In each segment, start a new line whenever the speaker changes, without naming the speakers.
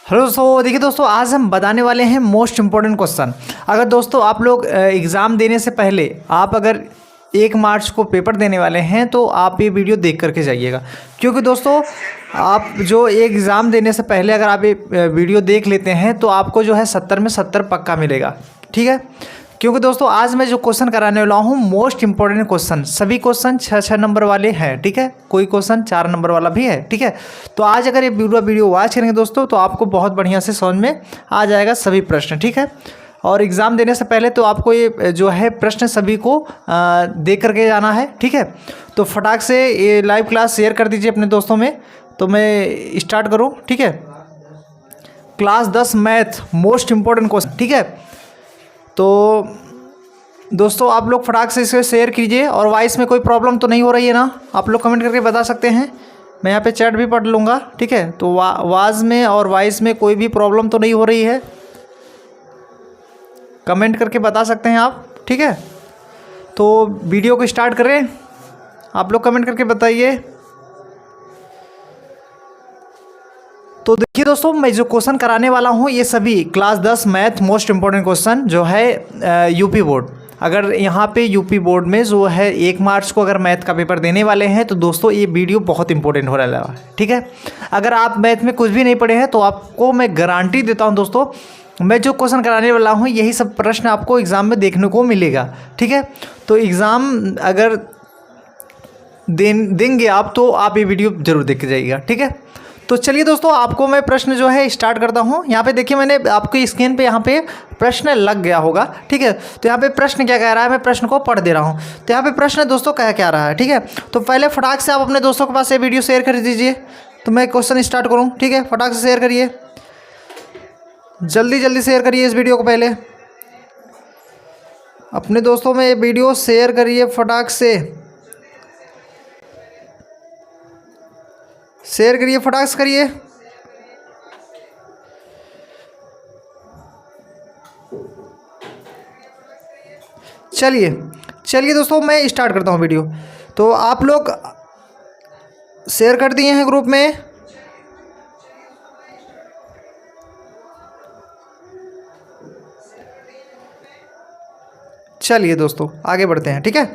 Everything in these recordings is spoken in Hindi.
हेलो दोस्तों, देखिए दोस्तों, आज हम बताने वाले हैं मोस्ट इम्पॉर्टेंट क्वेश्चन। अगर दोस्तों आप लोग एग्ज़ाम देने से पहले आप अगर 1 मार्च को पेपर देने वाले हैं तो आप ये वीडियो देख करके जाइएगा, क्योंकि दोस्तों आप जो एग्ज़ाम देने से पहले अगर आप ये वीडियो देख लेते हैं तो आपको जो है 70 में 70 पक्का मिलेगा। ठीक है, क्योंकि दोस्तों आज मैं जो क्वेश्चन कराने वाला हूँ मोस्ट इंपॉर्टेंट क्वेश्चन, सभी क्वेश्चन 6-6 नंबर वाले हैं। ठीक है, कोई क्वेश्चन 4 नंबर वाला भी है। ठीक है, तो आज अगर ये वीडियो वॉच करेंगे दोस्तों तो आपको बहुत बढ़िया से समझ में आ जाएगा सभी प्रश्न। ठीक है, और एग्ज़ाम देने से पहले तो आपको ये जो है प्रश्न सभी को देख करके जाना है। ठीक है, तो फटाक से ये लाइव क्लास शेयर कर दीजिए अपने दोस्तों में। तो मैं स्टार्ट करूँ। ठीक है, class 10 math most important question. ठीक है, तो दोस्तों आप लोग फटाक से इसे शेयर कीजिए। और वॉइस में कोई प्रॉब्लम तो नहीं हो रही है ना? आप लोग कमेंट करके बता सकते हैं, मैं यहाँ पे चैट भी पढ़ लूँगा। ठीक है, तो आवाज़ में और वॉइस में कोई भी प्रॉब्लम तो नहीं हो रही है? कमेंट करके बता सकते हैं आप। ठीक है, तो वीडियो को स्टार्ट करें, आप लोग कमेंट करके बताइए। तो देखिए दोस्तों, मैं जो क्वेश्चन कराने वाला हूँ ये सभी class 10 math most important question जो है यूपी बोर्ड। अगर यहाँ पे यूपी बोर्ड में जो है 1 मार्च को अगर मैथ का पेपर देने वाले हैं तो दोस्तों ये वीडियो बहुत इंपॉर्टेंट हो रहा है। ठीक है, अगर आप मैथ में कुछ भी नहीं पढ़े हैं तो आपको मैं गारंटी देता हूँ दोस्तों, मैं जो क्वेश्चन कराने वाला हूँ यही सब प्रश्न आपको एग्ज़ाम में देखने को मिलेगा। ठीक है, तो एग्ज़ाम अगर देंगे आप तो आप ये वीडियो ज़रूर देख के जाइएगा। ठीक है, तो चलिए दोस्तों आपको मैं प्रश्न जो है स्टार्ट करता हूँ। यहाँ पे देखिए मैंने आपकी स्क्रीन पे यहाँ पे प्रश्न लग गया होगा। ठीक है, तो यहाँ पे प्रश्न क्या कह रहा है, मैं प्रश्न को पढ़ दे रहा हूँ। तो यहाँ पे प्रश्न दोस्तों क्या रहा है। ठीक है, तो पहले फटाक से आप अपने दोस्तों के पास ये वीडियो शेयर कर दीजिए। तो मैं क्वेश्चन स्टार्ट करूँ। ठीक है, फटाक से शेयर करिए, जल्दी जल्दी शेयर करिए इस वीडियो को। पहले अपने दोस्तों में ये वीडियो शेयर करिए, फटाक से शेयर करिए, फटाक से करिए। चलिए दोस्तों मैं स्टार्ट करता हूँ वीडियो। तो आप लोग शेयर कर दिए हैं ग्रुप में। चलिए दोस्तों आगे बढ़ते हैं। ठीक है,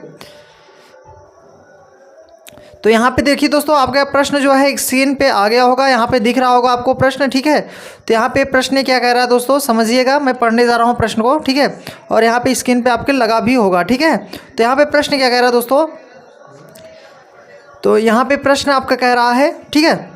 तो यहाँ पे देखिए दोस्तों आपका प्रश्न जो है एक स्क्रीन पे आ गया होगा, यहाँ पे दिख रहा होगा आपको प्रश्न। ठीक है, तो यहाँ पे प्रश्न क्या कह रहा है दोस्तों समझिएगा, मैं पढ़ने जा रहा हूँ प्रश्न को। ठीक है, और यहाँ पे स्क्रीन पे आपके लगा भी होगा। ठीक है, तो यहाँ पे प्रश्न क्या कह रहा है दोस्तों, तो यहाँ पे प्रश्न आपका कह रहा है। ठीक है,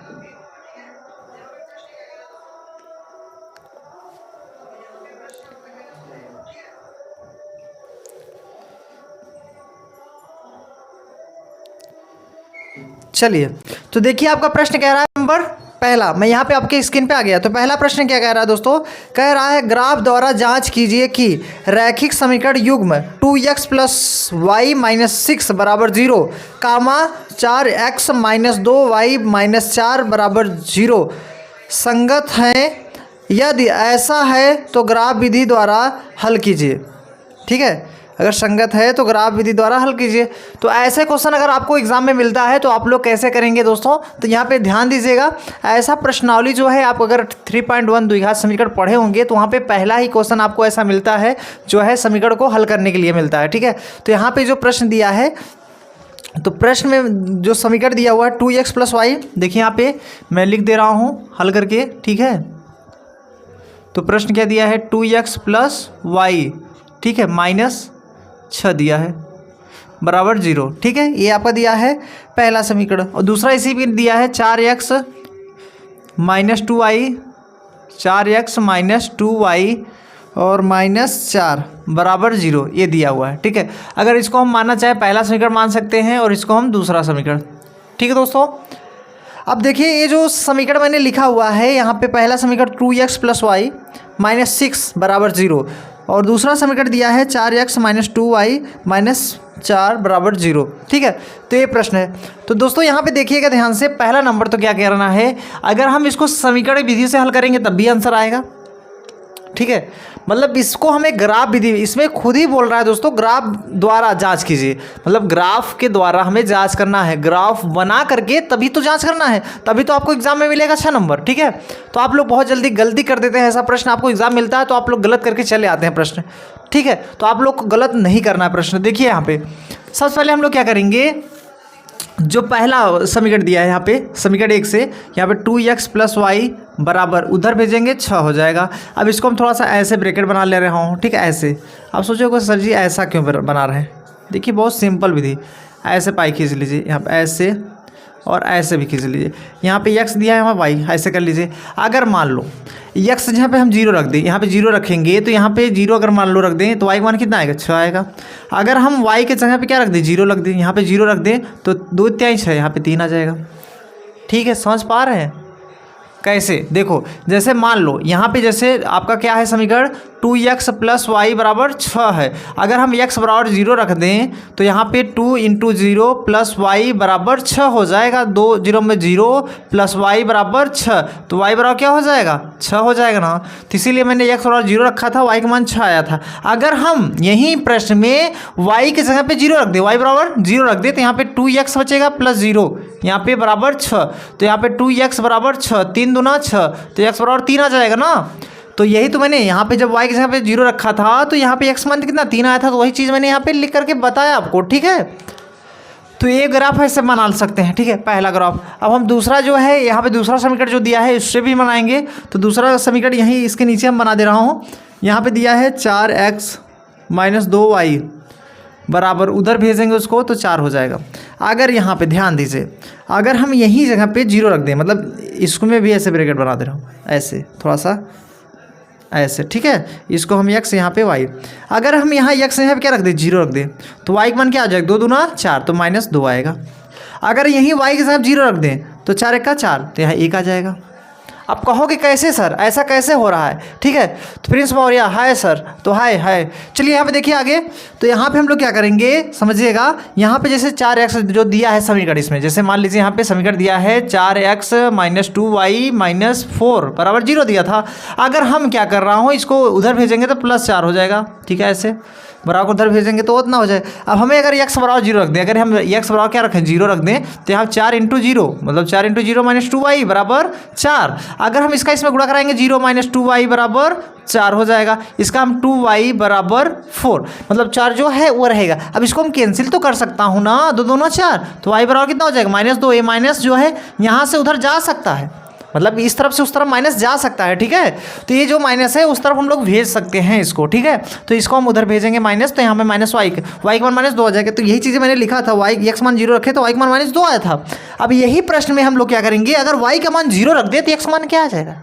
चलिए तो देखिए आपका प्रश्न कह रहा है नंबर पहला, मैं यहाँ पे आपके स्क्रीन पे आ गया। तो पहला प्रश्न क्या कह रहा है दोस्तों, कह रहा है ग्राफ द्वारा जांच कीजिए कि रैखिक समीकरण युग्म 2x + y - 6 = 0, कामा 4x - 2y - 4 = 0 संगत हैं। यदि ऐसा है तो ग्राफ विधि द्वारा हल कीजिए। ठीक है, अगर संगत है तो ग्राफ विधि द्वारा हल कीजिए। तो ऐसे क्वेश्चन अगर आपको एग्जाम में मिलता है तो आप लोग कैसे करेंगे दोस्तों, तो यहाँ पे ध्यान दीजिएगा। ऐसा प्रश्नावली जो है आप अगर 3.1 द्विघात समीकरण पढ़े होंगे तो वहाँ पे पहला ही क्वेश्चन आपको ऐसा मिलता है जो है समीकरण को हल करने के लिए मिलता है। ठीक है, तो यहाँ पे जो प्रश्न दिया है, तो प्रश्न में जो समीकरण दिया हुआ है 2x + y, देखिए यहाँ पे मैं लिख दे रहा हूँ हल करके। ठीक है, तो प्रश्न क्या दिया है 2x + y, ठीक है, -6 दिया है बराबर 0। ठीक है, ये आपका दिया है पहला समीकरण। और दूसरा इसी भी दिया है 4x - 2y, 4x - 2y और -4 = 0, ये दिया हुआ है। ठीक है, अगर इसको हम मानना चाहे पहला समीकरण मान सकते हैं और इसको हम दूसरा समीकरण। ठीक है दोस्तों, अब देखिए ये जो समीकरण मैंने लिखा हुआ है यहाँ पे पहला समीकरण 2x + y - 6 = 0 और दूसरा समीकरण दिया है 4x - 2y - 4 = 0। ठीक है, तो ये प्रश्न है। तो दोस्तों यहाँ पे देखिएगा ध्यान से, पहला नंबर तो क्या कहना है, अगर हम इसको समीकरण विधि से हल करेंगे तब भी आंसर आएगा। ठीक है, मतलब इसको हमें ग्राफ विधि, इसमें खुद ही बोल रहा है दोस्तों ग्राफ द्वारा जांच कीजिए, मतलब ग्राफ के द्वारा हमें जांच करना है, ग्राफ बना करके तभी तो जांच करना है, तभी तो आपको एग्जाम में मिलेगा 6 नंबर। ठीक है, तो आप लोग बहुत जल्दी गलती कर देते हैं, ऐसा प्रश्न आपको एग्जाम मिलता है तो आप लोग गलत करके चले आते हैं प्रश्न। ठीक है, तो आप लोग को गलत नहीं करना है प्रश्न। देखिए यहाँ पे सबसे पहले हम लोग क्या करेंगे, जो पहला समीकरण दिया है यहाँ पे समीकरण 1 से, यहाँ पे 2x + y बराबर उधर भेजेंगे 6 हो जाएगा। अब इसको हम थोड़ा सा ऐसे ब्रैकेट बना ले रहा हूँ, ठीक है, ऐसे। आप सोचोगे सर जी ऐसा क्यों बना रहे हैं, देखिए बहुत सिंपल विधि, ऐसे पाई खींच लीजिए, यहाँ पे ऐसे और ऐसे भी खींच लीजिए, यहाँ पे x दिया है यहाँ y, ऐसे कर लीजिए। अगर मान लो x जहाँ पे हम 0 रख दें, यहाँ पे 0 रखेंगे तो यहाँ पे 0 अगर मान लो रख दें तो y का मान कितना आएगा, 6 आएगा। अगर हम y के जगह पे क्या रख दें, 0 रख दें, यहाँ पे 0 रख दें तो 2 × 6 यहाँ पे 3 आ जाएगा। ठीक है, समझ पा रहे हैं कैसे, देखो जैसे मान लो यहाँ पे जैसे आपका क्या है समीकरण 2x + y बराबर 6 है। अगर हम x बराबर 0 रख दें तो यहाँ पे 2 × 0 + y बराबर 6 हो जाएगा, 2 0 में 0 + y बराबर 6, तो y बराबर क्या हो जाएगा, 6 हो जाएगा ना। तो इसीलिए मैंने x बराबर 0 रखा था, y का मान 6 आया था। अगर हम यहीं प्रश्न में y के जगह पे 0 रख दें, y बराबर 0 रख दें तो यहाँ पे 2x बचेगा + 0, यहाँ पे बराबर 6, तो यहाँ पे 2x बराबर 6, 3 दूना 6, तो x बराबर 3 आ जाएगा ना। तो यही तो मैंने यहाँ पे जब y के जगह पे 0 रखा था तो यहाँ पे x मान कितना 3 आया था, तो वही चीज़ मैंने यहाँ पे लिख करके बताया आपको। ठीक है, तो ये ग्राफ ऐसे बना सकते हैं। ठीक है, पहला ग्राफ। अब हम दूसरा जो है यहाँ पे दूसरा समीकरण जो दिया है उससे भी बनाएंगे, तो दूसरा समीकरण यहीं इसके नीचे हम बना दे रहा हूँ। यहाँ पे दिया है 4x - 2y बराबर उधर भेजेंगे उसको तो 4 हो जाएगा। अगर यहाँ पे ध्यान दीजिए, अगर हम यही जगह पे 0 रख दें, मतलब इसको मैं भी ऐसे ब्रैकेट बना दे रहा हूँ, ऐसे थोड़ा सा ऐसे। ठीक है, इसको हम x यहाँ पे y, अगर हम यहाँ x यहाँ पे क्या रख दें, 0 रख दें तो y का मान क्या आ जाएगा, 2 दूना 4, तो -2 आएगा। अगर यहीं y के साथ 0 रख दें तो 4 × 4, तो यहाँ 1 आ जाएगा। आप कहोगे कैसे सर, ऐसा कैसे हो रहा है। ठीक है, तो प्रिंस मौर्य हाय सर, तो हाय। चलिए यहाँ पे देखिए आगे, तो यहाँ पे हम लोग क्या करेंगे समझिएगा, यहाँ पे जैसे 4x जो दिया है समीकरण, इसमें जैसे मान लीजिए यहाँ पे समीकरण दिया है 4x - 2y - 4 बराबर 0 दिया था। अगर हम क्या कर रहा हूँ, इसको उधर भेजेंगे तो +4 हो जाएगा। ठीक है, ऐसे बराबर उधर भेजेंगे तो उतना हो जाए। अब हमें अगर x बराबर 0 रख दें, अगर हम x बराबर क्या रखें, 0 रख दें, तो यहाँ 4 × 0 मतलब 4 × 0 - 2y बराबर 4। अगर हम इसका इसमें गुणा कराएंगे 0 - 2y बराबर 4 हो जाएगा। इसका हम 2y बराबर 4, मतलब 4 जो है वो रहेगा। अब इसको हम कैंसिल तो कर सकता हूँ ना, 2 दूना 4, तो y बराबर कितना हो जाएगा, -2। ये माइनस जो है यहाँ से उधर जा सकता है, मतलब इस तरफ से उस तरफ माइनस जा सकता है। ठीक है, तो ये जो माइनस है उस तरफ हम लोग भेज सकते हैं इसको। ठीक है, तो इसको हम उधर भेजेंगे माइनस, तो यहाँ पे -y का मान -2 आ जाएगा। तो यही चीज़ें मैंने लिखा था, x मान 0 रखे तो y का मान -2 आया था। अब यही प्रश्न में हम लोग क्या करेंगे, अगर y का मान 0 रख दे तो x मान क्या आ जाएगा,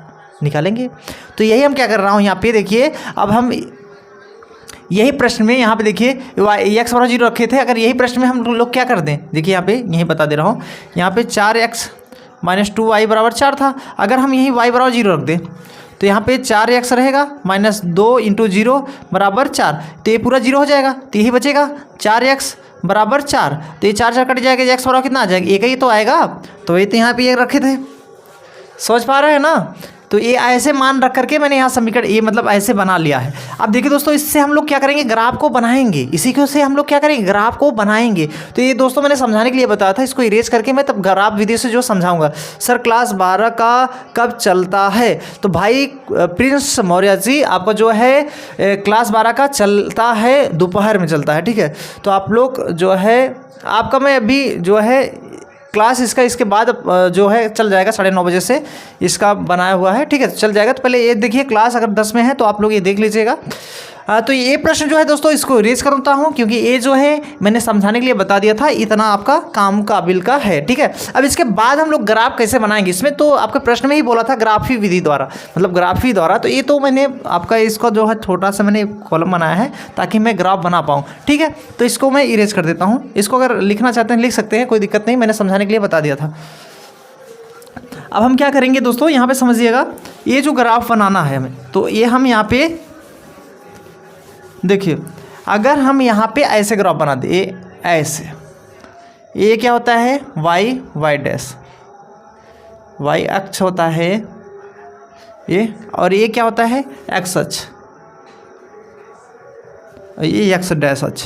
निकालेंगे। तो यही हम क्या कर रहा हूँ यहाँ पे देखिए, अब हम यही प्रश्न में यहाँ पे देखिए x बराबर 0 रखे थे, अगर यही प्रश्न में हम लोग क्या कर दें, देखिए यहाँ पे यही बता दे रहा हूँ, यहाँ पे 4x - 2y बराबर 4 था। अगर हम यही y बराबर 0 रख दें तो यहाँ पे 4x रहेगा -2 × 0 बराबर 4, तो ये पूरा 0 हो जाएगा, तो यही बचेगा 4x बराबर 4, तो ये 4 कट जाएगा, x बराबर कितना आ जाएगा, 1 ही तो आएगा। तो ये तो यहाँ पे 1 रखे थे, समझ पा रहे हैं ना। तो ये ऐसे मान रख करके मैंने यहाँ समीकरण ये मतलब ऐसे बना लिया है। अब देखिए दोस्तों, इससे हम लोग क्या करेंगे, ग्राफ को बनाएंगे, इसी को से हम लोग क्या करेंगे, ग्राफ को बनाएंगे। तो ये दोस्तों मैंने समझाने के लिए बताया था, इसको इरेज करके मैं तब ग्राफ विधि से जो समझाऊंगा। सर क्लास 12 का कब चलता है, तो भाई प्रिंस मौर्य जी आपका जो है क्लास 12 का चलता है, दोपहर में चलता है। ठीक है, तो आप लोग जो है आपका मैं अभी जो है क्लास इसका इसके बाद जो है चल जाएगा 9:30 बजे से इसका बनाया हुआ है। ठीक है, चल जाएगा। तो पहले ये देखिए, क्लास अगर 10 में है तो आप लोग ये देख लीजिएगा। तो ये प्रश्न जो है दोस्तों इसको इरेज करता हूँ, क्योंकि ये जो है मैंने समझाने के लिए बता दिया था, इतना आपका काम काबिल का है। ठीक है, अब इसके बाद हम लोग ग्राफ कैसे बनाएंगे, इसमें तो आपके प्रश्न में ही बोला था ग्राफी विधि द्वारा, मतलब ग्राफी द्वारा। तो ये तो मैंने आपका इसका जो है छोटा सा मैंने कॉलम बनाया है ताकि मैं ग्राफ बना पाऊँ। ठीक है, तो इसको मैं इरेज कर देता हूँ। इसको अगर लिखना चाहते हैं लिख सकते हैं, कोई दिक्कत नहीं, मैंने समझाने के लिए बता दिया था। अब हम क्या करेंगे दोस्तों, यहाँ पे समझिएगा, ये जो ग्राफ बनाना है हमें, तो ये हम यहाँ पे देखिए, अगर हम यहाँ पे ऐसे ग्राफ बना दे, ऐसे, ये क्या होता है, y डैश, y अक्ष होता है, ये, और ये क्या होता है एक्स अक्ष, ये एक्स डैश अक्ष,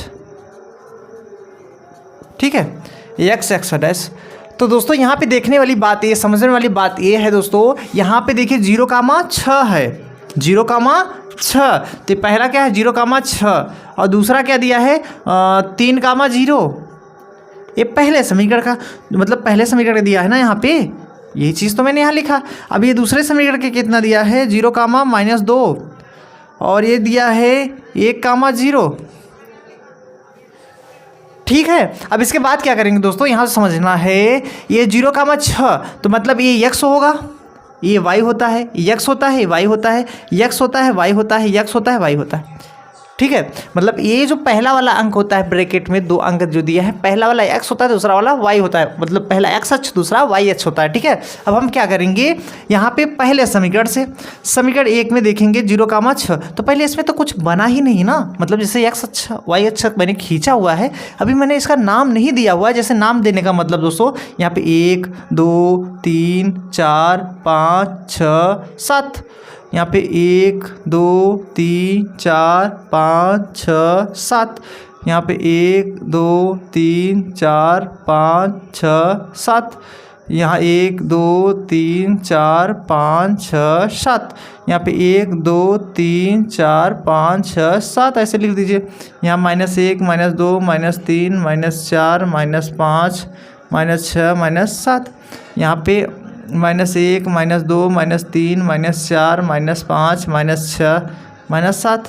ठीक है, एक्स एक्स डैश। तो दोस्तों यहाँ पे देखने वाली बात ये, समझने वाली बात ये है दोस्तों, यहाँ पे देखिए 0,6 है, 0,6, तो पहला क्या है 0,6 और दूसरा क्या दिया है 3,0। ये पहले समीकरण का मतलब पहले समीकरण का दिया है ना यहाँ पे, यही चीज़ तो मैंने यहाँ लिखा। अब ये दूसरे समीकरण के कितना दिया है 0,-2 और ये दिया है 1,0, ठीक है। अब इसके बाद क्या करेंगे दोस्तों, यहाँ से समझना है ये 0,6 तो मतलब ये x होगा, ये y होता है, x होता है, y होता है, x होता है, y होता है, x होता है, y होता है, ठीक है। मतलब ये जो पहला वाला अंक होता है ब्रैकेट में 2 अंक जो दिया है, पहला वाला x होता है, दूसरा वाला y होता है, मतलब पहला x अक्ष दूसरा y अक्ष होता है, ठीक है। अब हम क्या करेंगे यहाँ पे पहले समीकरण से, समीकरण 1 में देखेंगे 0,6 तो पहले इसमें तो कुछ बना ही नहीं ना, मतलब जैसे x अक्ष y अक्ष मैंने खींचा हुआ है, अभी मैंने इसका नाम नहीं दिया हुआ है। जैसे नाम देने का मतलब दोस्तों यहाँ पे 1 2 3 4 5 6 7, यहाँ पे 1 2 3 4 5 6 7, यहाँ पे 1 2 3 4 5 6 7, यहाँ 1 2 3 4 5 6 7, यहाँ पे 1 2 3 4 5 6 7 ऐसे लिख दीजिए। यहाँ -1 -2 -3 -4 -5 -6 -7, यहाँ पे -1 -2 -3 -4 -5 -6 -7,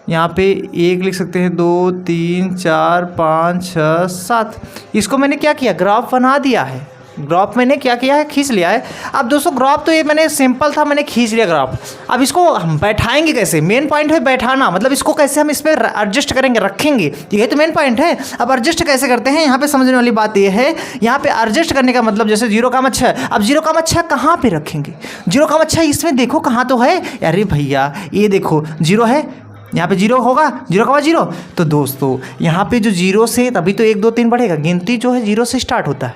यहाँ पे 1 लिख सकते हैं, 2 3 4 5 6 7। इसको मैंने क्या किया ग्राफ बना दिया है, ग्राफ मैंने क्या किया है खींच लिया है। अब दोस्तों ग्राफ तो ये मैंने सिंपल था, मैंने खींच लिया ग्राफ। अब इसको हम बैठाएंगे कैसे, मेन पॉइंट है बैठाना, मतलब इसको कैसे हम इस पर एडजस्ट करेंगे रखेंगे, ये तो मेन पॉइंट है। अब एडजस्ट कैसे करते हैं यहाँ पे समझने वाली बात ये है, यहाँ पे एडजस्ट करने का मतलब जैसे 0,6, अब 0,6 कहाँ पे रखेंगे, 0,6 इसमें देखो कहाँ तो है, अरे भैया ये देखो 0 है, यहाँ पे 0 होगा 0,0। तो दोस्तों यहाँ पे जो 0 से तभी तो 1 2 3 बढ़ेगा, गिनती जो है 0 से स्टार्ट होता है,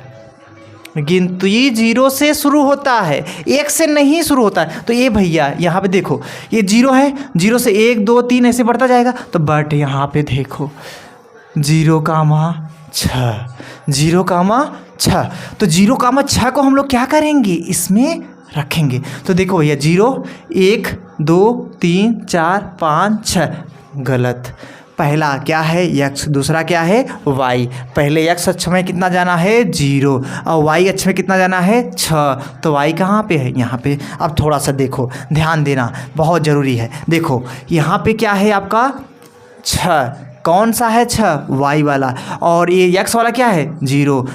गिनती 0 से शुरू होता है, 1 से नहीं शुरू होता है। तो ये भैया यहाँ पे देखो ये 0 है, 0 से 1 2 3 ऐसे बढ़ता जाएगा, तो बट यहाँ पे देखो 0,6, 0,6, तो 0,6 को हम लोग क्या करेंगे इसमें रखेंगे। तो देखो भैया 0 1 2 3 4 5 6, गलत, पहला क्या है x, दूसरा क्या है y, पहले x अक्ष में कितना जाना है 0 और y अक्ष में कितना जाना है 6, तो y कहाँ पे है यहाँ पे। अब थोड़ा सा देखो ध्यान देना बहुत ज़रूरी है, देखो यहाँ पे क्या है आपका 6, कौन सा है 6 y वाला, और ये x वाला क्या है 0,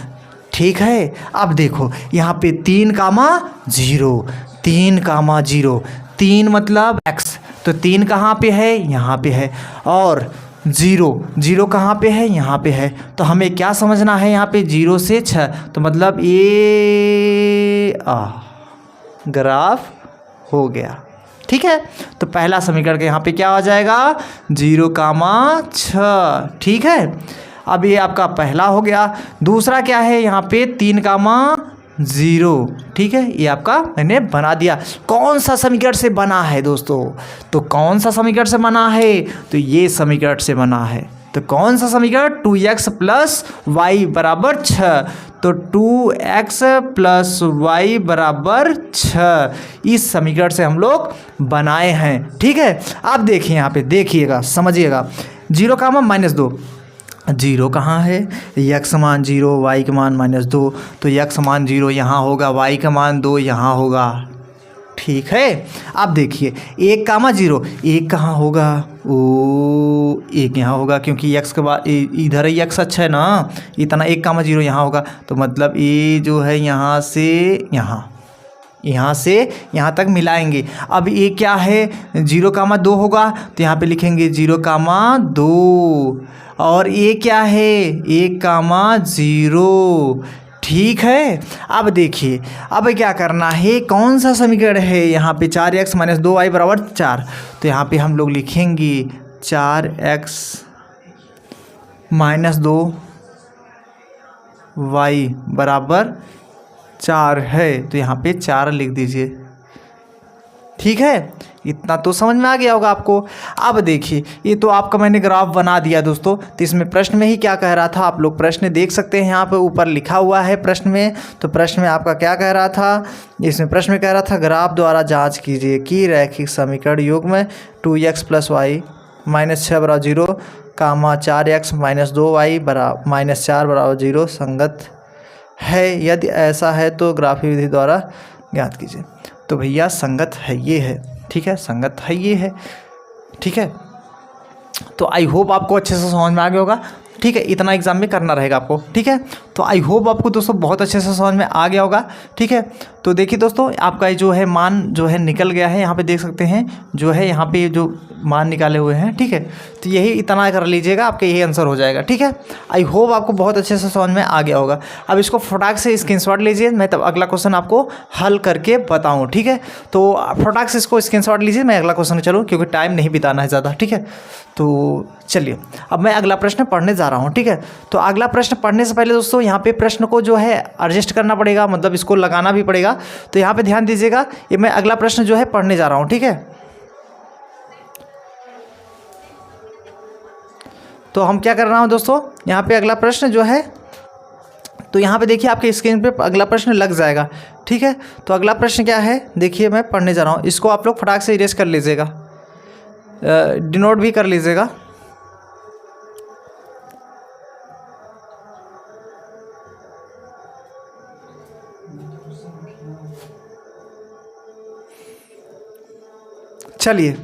ठीक है। अब देखो यहाँ पे 3,0, 3,0, 3 मतलब x, तो 3 कहाँ पे है यहाँ पे है, और 0 कहाँ पे है यहाँ पे है। तो हमें क्या समझना है यहाँ पे 0 से 6, तो मतलब ये ग्राफ हो गया, ठीक है। तो पहला समीकरण के यहाँ पे क्या हो जाएगा 0,6, ठीक है। अब ये आपका पहला हो गया। दूसरा क्या है यहाँ पे 3,0, ठीक है, ये आपका मैंने बना दिया। कौन सा समीकरण से बना है दोस्तों, तो कौन सा समीकरण से बना है, तो ये समीकरण से बना है। तो कौन सा समीकरण 2x + y = 6, तो 2x + y = 6 इस समीकरण से हम लोग बनाए हैं, ठीक है। अब देखिए यहाँ पे देखिएगा समझिएगा 0,-2, 0 कहाँ है, x मान 0 y का मान -2, तो x मान 0 यहाँ होगा, y का मान 2 यहाँ होगा, ठीक है। अब देखिए 1,0, 1 कहाँ होगा, ओ 1 यहाँ होगा, क्योंकि x के बाद इधर ही x अच्छा है ना, इतना 1,0 यहाँ होगा, तो मतलब ये जो है यहाँ से यहाँ से यहाँ तक मिलाएंगे। अब ये क्या है 0,2 होगा, तो यहाँ पे लिखेंगे 0,2, और ये क्या है 1,0, ठीक है। अब देखिए अब क्या करना है, कौन सा समीकरण है यहाँ पे 4x - 2y = 4, तो यहाँ पे हम लोग लिखेंगे 4x - 2y = 4 है, तो यहाँ पे 4 लिख दीजिए, ठीक है, इतना तो समझ में आ गया होगा आपको। अब देखिए, ये तो आपका मैंने ग्राफ बना दिया दोस्तों। तो इसमें प्रश्न में ही क्या कह रहा था, आप लोग प्रश्न देख सकते हैं, यहाँ पे ऊपर लिखा हुआ है प्रश्न में। तो प्रश्न में आपका क्या कह रहा था, इसमें प्रश्न में कह रहा था ग्राफ द्वारा जांच कीजिए कि रैखिक समीकरण युग्म 2x + y - 6 = 0, 4x - 2y - 4 = 0 संगत है। यदि ऐसा है तो ग्राफीय विधि द्वारा ज्ञात कीजिए। तो भैया संगत है, ये है, ठीक है, संगत है, ये है, ठीक है। तो आई होप आपको अच्छे से समझ में आ गया होगा, ठीक है। इतना एग्जाम में करना रहेगा आपको, ठीक है। तो आई होप आपको दोस्तों बहुत अच्छे से समझ में आ गया होगा, ठीक है। तो देखिए दोस्तों, आपका जो है मान जो है निकल गया है, यहाँ पे देख सकते हैं जो है यहाँ पे जो मान निकाले हुए हैं, ठीक है। तो यही इतना कर लीजिएगा, आपका यही आंसर हो जाएगा, ठीक है। आई होप आपको बहुत अच्छे से समझ में आ गया होगा। अब इसको फटाक से स्क्रीनशॉट लीजिए, मैं तब अगला क्वेश्चन आपको हल करके बताऊँ, ठीक है। तो फटाक से इसको स्क्रीनशॉट लीजिए, मैं अगला क्वेश्चन चलूँ, क्योंकि टाइम नहीं बिताना है ज़्यादा, ठीक है। तो चलिए, अब मैं अगला प्रश्न पढ़ने जा रहा हूँ, ठीक है। तो अगला प्रश्न पढ़ने से पहले दोस्तों यहाँ पे प्रश्न को जो है एडजस्ट करना पड़ेगा, मतलब इसको लगाना भी पड़ेगा। तो यहाँ पे ध्यान दीजिएगा, ये मैं अगला प्रश्न जो है पढ़ने जा रहा हूँ, ठीक है। तो हम क्या कर रहा हूँ दोस्तों, यहाँ पे अगला प्रश्न जो है, तो यहाँ पे देखिए आपके स्क्रीन पे अगला प्रश्न लग जाएगा, ठीक है। तो अगला प्रश्न क्या है, देखिए मैं पढ़ने जा रहा हूँ, इसको आप लोग फटाक से इरेज कर लीजिएगा, डिनोट भी कर लीजिएगा। चलिए,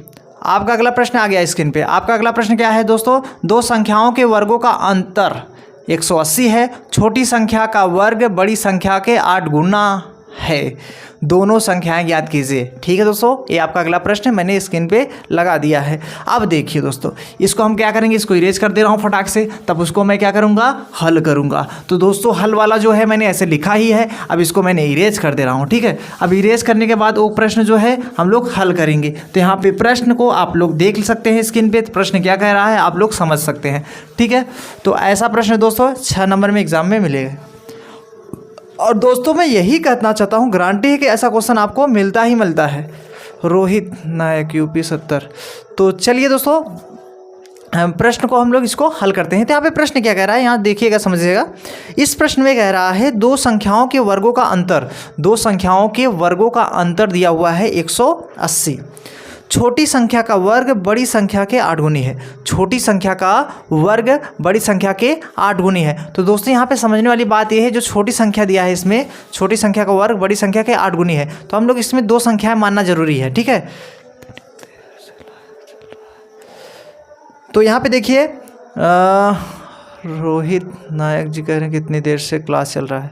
आपका अगला प्रश्न आ गया स्क्रीन पे। आपका अगला प्रश्न क्या है दोस्तों, दो संख्याओं के वर्गों का अंतर 180 है, छोटी संख्या का वर्ग बड़ी संख्या के 8 गुना है, दोनों संख्याएं ज्ञात कीजिए। ठीक है दोस्तों, ये आपका अगला प्रश्न मैंने स्क्रीन पे लगा दिया है। अब देखिए दोस्तों, इसको हम क्या करेंगे, इसको इरेज कर दे रहा हूँ फटाक से, तब उसको मैं क्या करूँगा, हल करूँगा। तो दोस्तों हल वाला जो है मैंने ऐसे लिखा ही है, अब इसको मैंने इरेज कर दे रहा हूँ, ठीक है। अब इरेज करने के बाद वो प्रश्न जो है हम लोग हल करेंगे। तो यहाँ पे प्रश्न को आप लोग देख सकते हैं स्क्रीन पे, प्रश्न क्या कह रहा है आप लोग समझ सकते हैं, ठीक है। तो ऐसा प्रश्न दोस्तों 6 नंबर में एग्जाम में मिलेगा। और दोस्तों मैं यही कहना चाहता हूँ, गारंटी है कि ऐसा क्वेश्चन आपको मिलता ही मिलता है। रोहित नायक यूपी 70। तो चलिए दोस्तों, प्रश्न को हम लोग इसको हल करते हैं। तो यहाँ पे प्रश्न क्या कह रहा है, यहाँ देखिएगा समझिएगा। इस प्रश्न में कह रहा है दो संख्याओं के वर्गों का अंतर, दो संख्याओं के वर्गों का अंतर दिया हुआ है 180। छोटी संख्या का वर्ग बड़ी संख्या के 8 गुनी है, छोटी संख्या का वर्ग बड़ी संख्या के 8 गुनी है। तो दोस्तों यहाँ पे समझने वाली बात यह है, जो छोटी संख्या दिया है इसमें, छोटी संख्या का वर्ग बड़ी संख्या के 8 गुनी है, तो हम लोग इसमें दो संख्याएं मानना जरूरी है, ठीक है। तो यहाँ पे देखिए रोहित नायक जी कह रहे हैं कितनी देर से क्लास चल रहा है,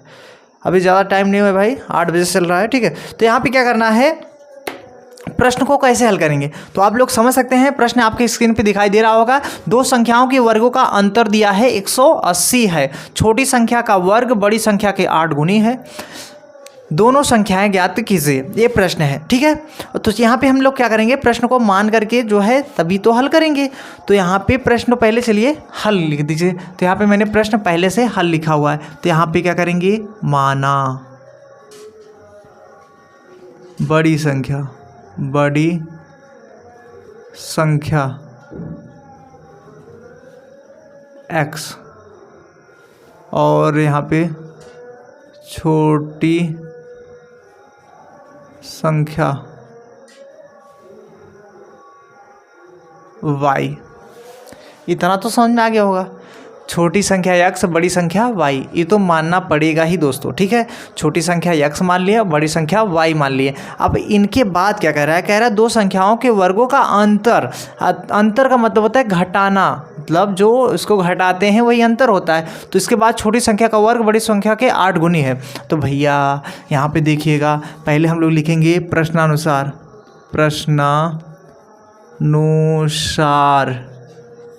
अभी ज़्यादा टाइम नहीं हुआ भाई, 8 बजे चल रहा है, ठीक है। तो यहाँ पे क्या करना है, प्रश्न को कैसे हल करेंगे, तो आप लोग समझ सकते हैं। प्रश्न आपके स्क्रीन पे दिखाई दे रहा होगा, दो संख्याओं के वर्गों का अंतर दिया है 180 है, छोटी संख्या का वर्ग बड़ी संख्या के 8 गुनी है, दोनों संख्याएं ज्ञात कीजिए, ये प्रश्न है, ठीक है। तो यहाँ पे हम लोग क्या करेंगे, प्रश्न को मान करके जो है तभी तो हल करेंगे। तो यहाँ पे प्रश्न पहले चलिए हल लिख दीजिए। तो यहाँ पे मैंने प्रश्न पहले से हल लिखा हुआ है, तो यहाँ पे क्या करेंगे, माना बड़ी संख्या x और यहाँ पे छोटी संख्या y। इतना तो समझ में आ गया होगा, छोटी संख्या x बड़ी संख्या y, ये तो मानना पड़ेगा ही दोस्तों, ठीक है। छोटी संख्या x मान लिया, बड़ी संख्या y मान लिए। अब इनके बाद क्या कह रहा है, कह रहा है दो संख्याओं के वर्गों का अंतर, अंतर का मतलब होता है घटाना, मतलब जो इसको घटाते हैं वही अंतर होता है। तो इसके बाद छोटी संख्या का वर्ग बड़ी संख्या के 8 गुनी है। तो भैया यहाँ पे देखिएगा, पहले हम लोग लिखेंगे प्रश्नानुसार,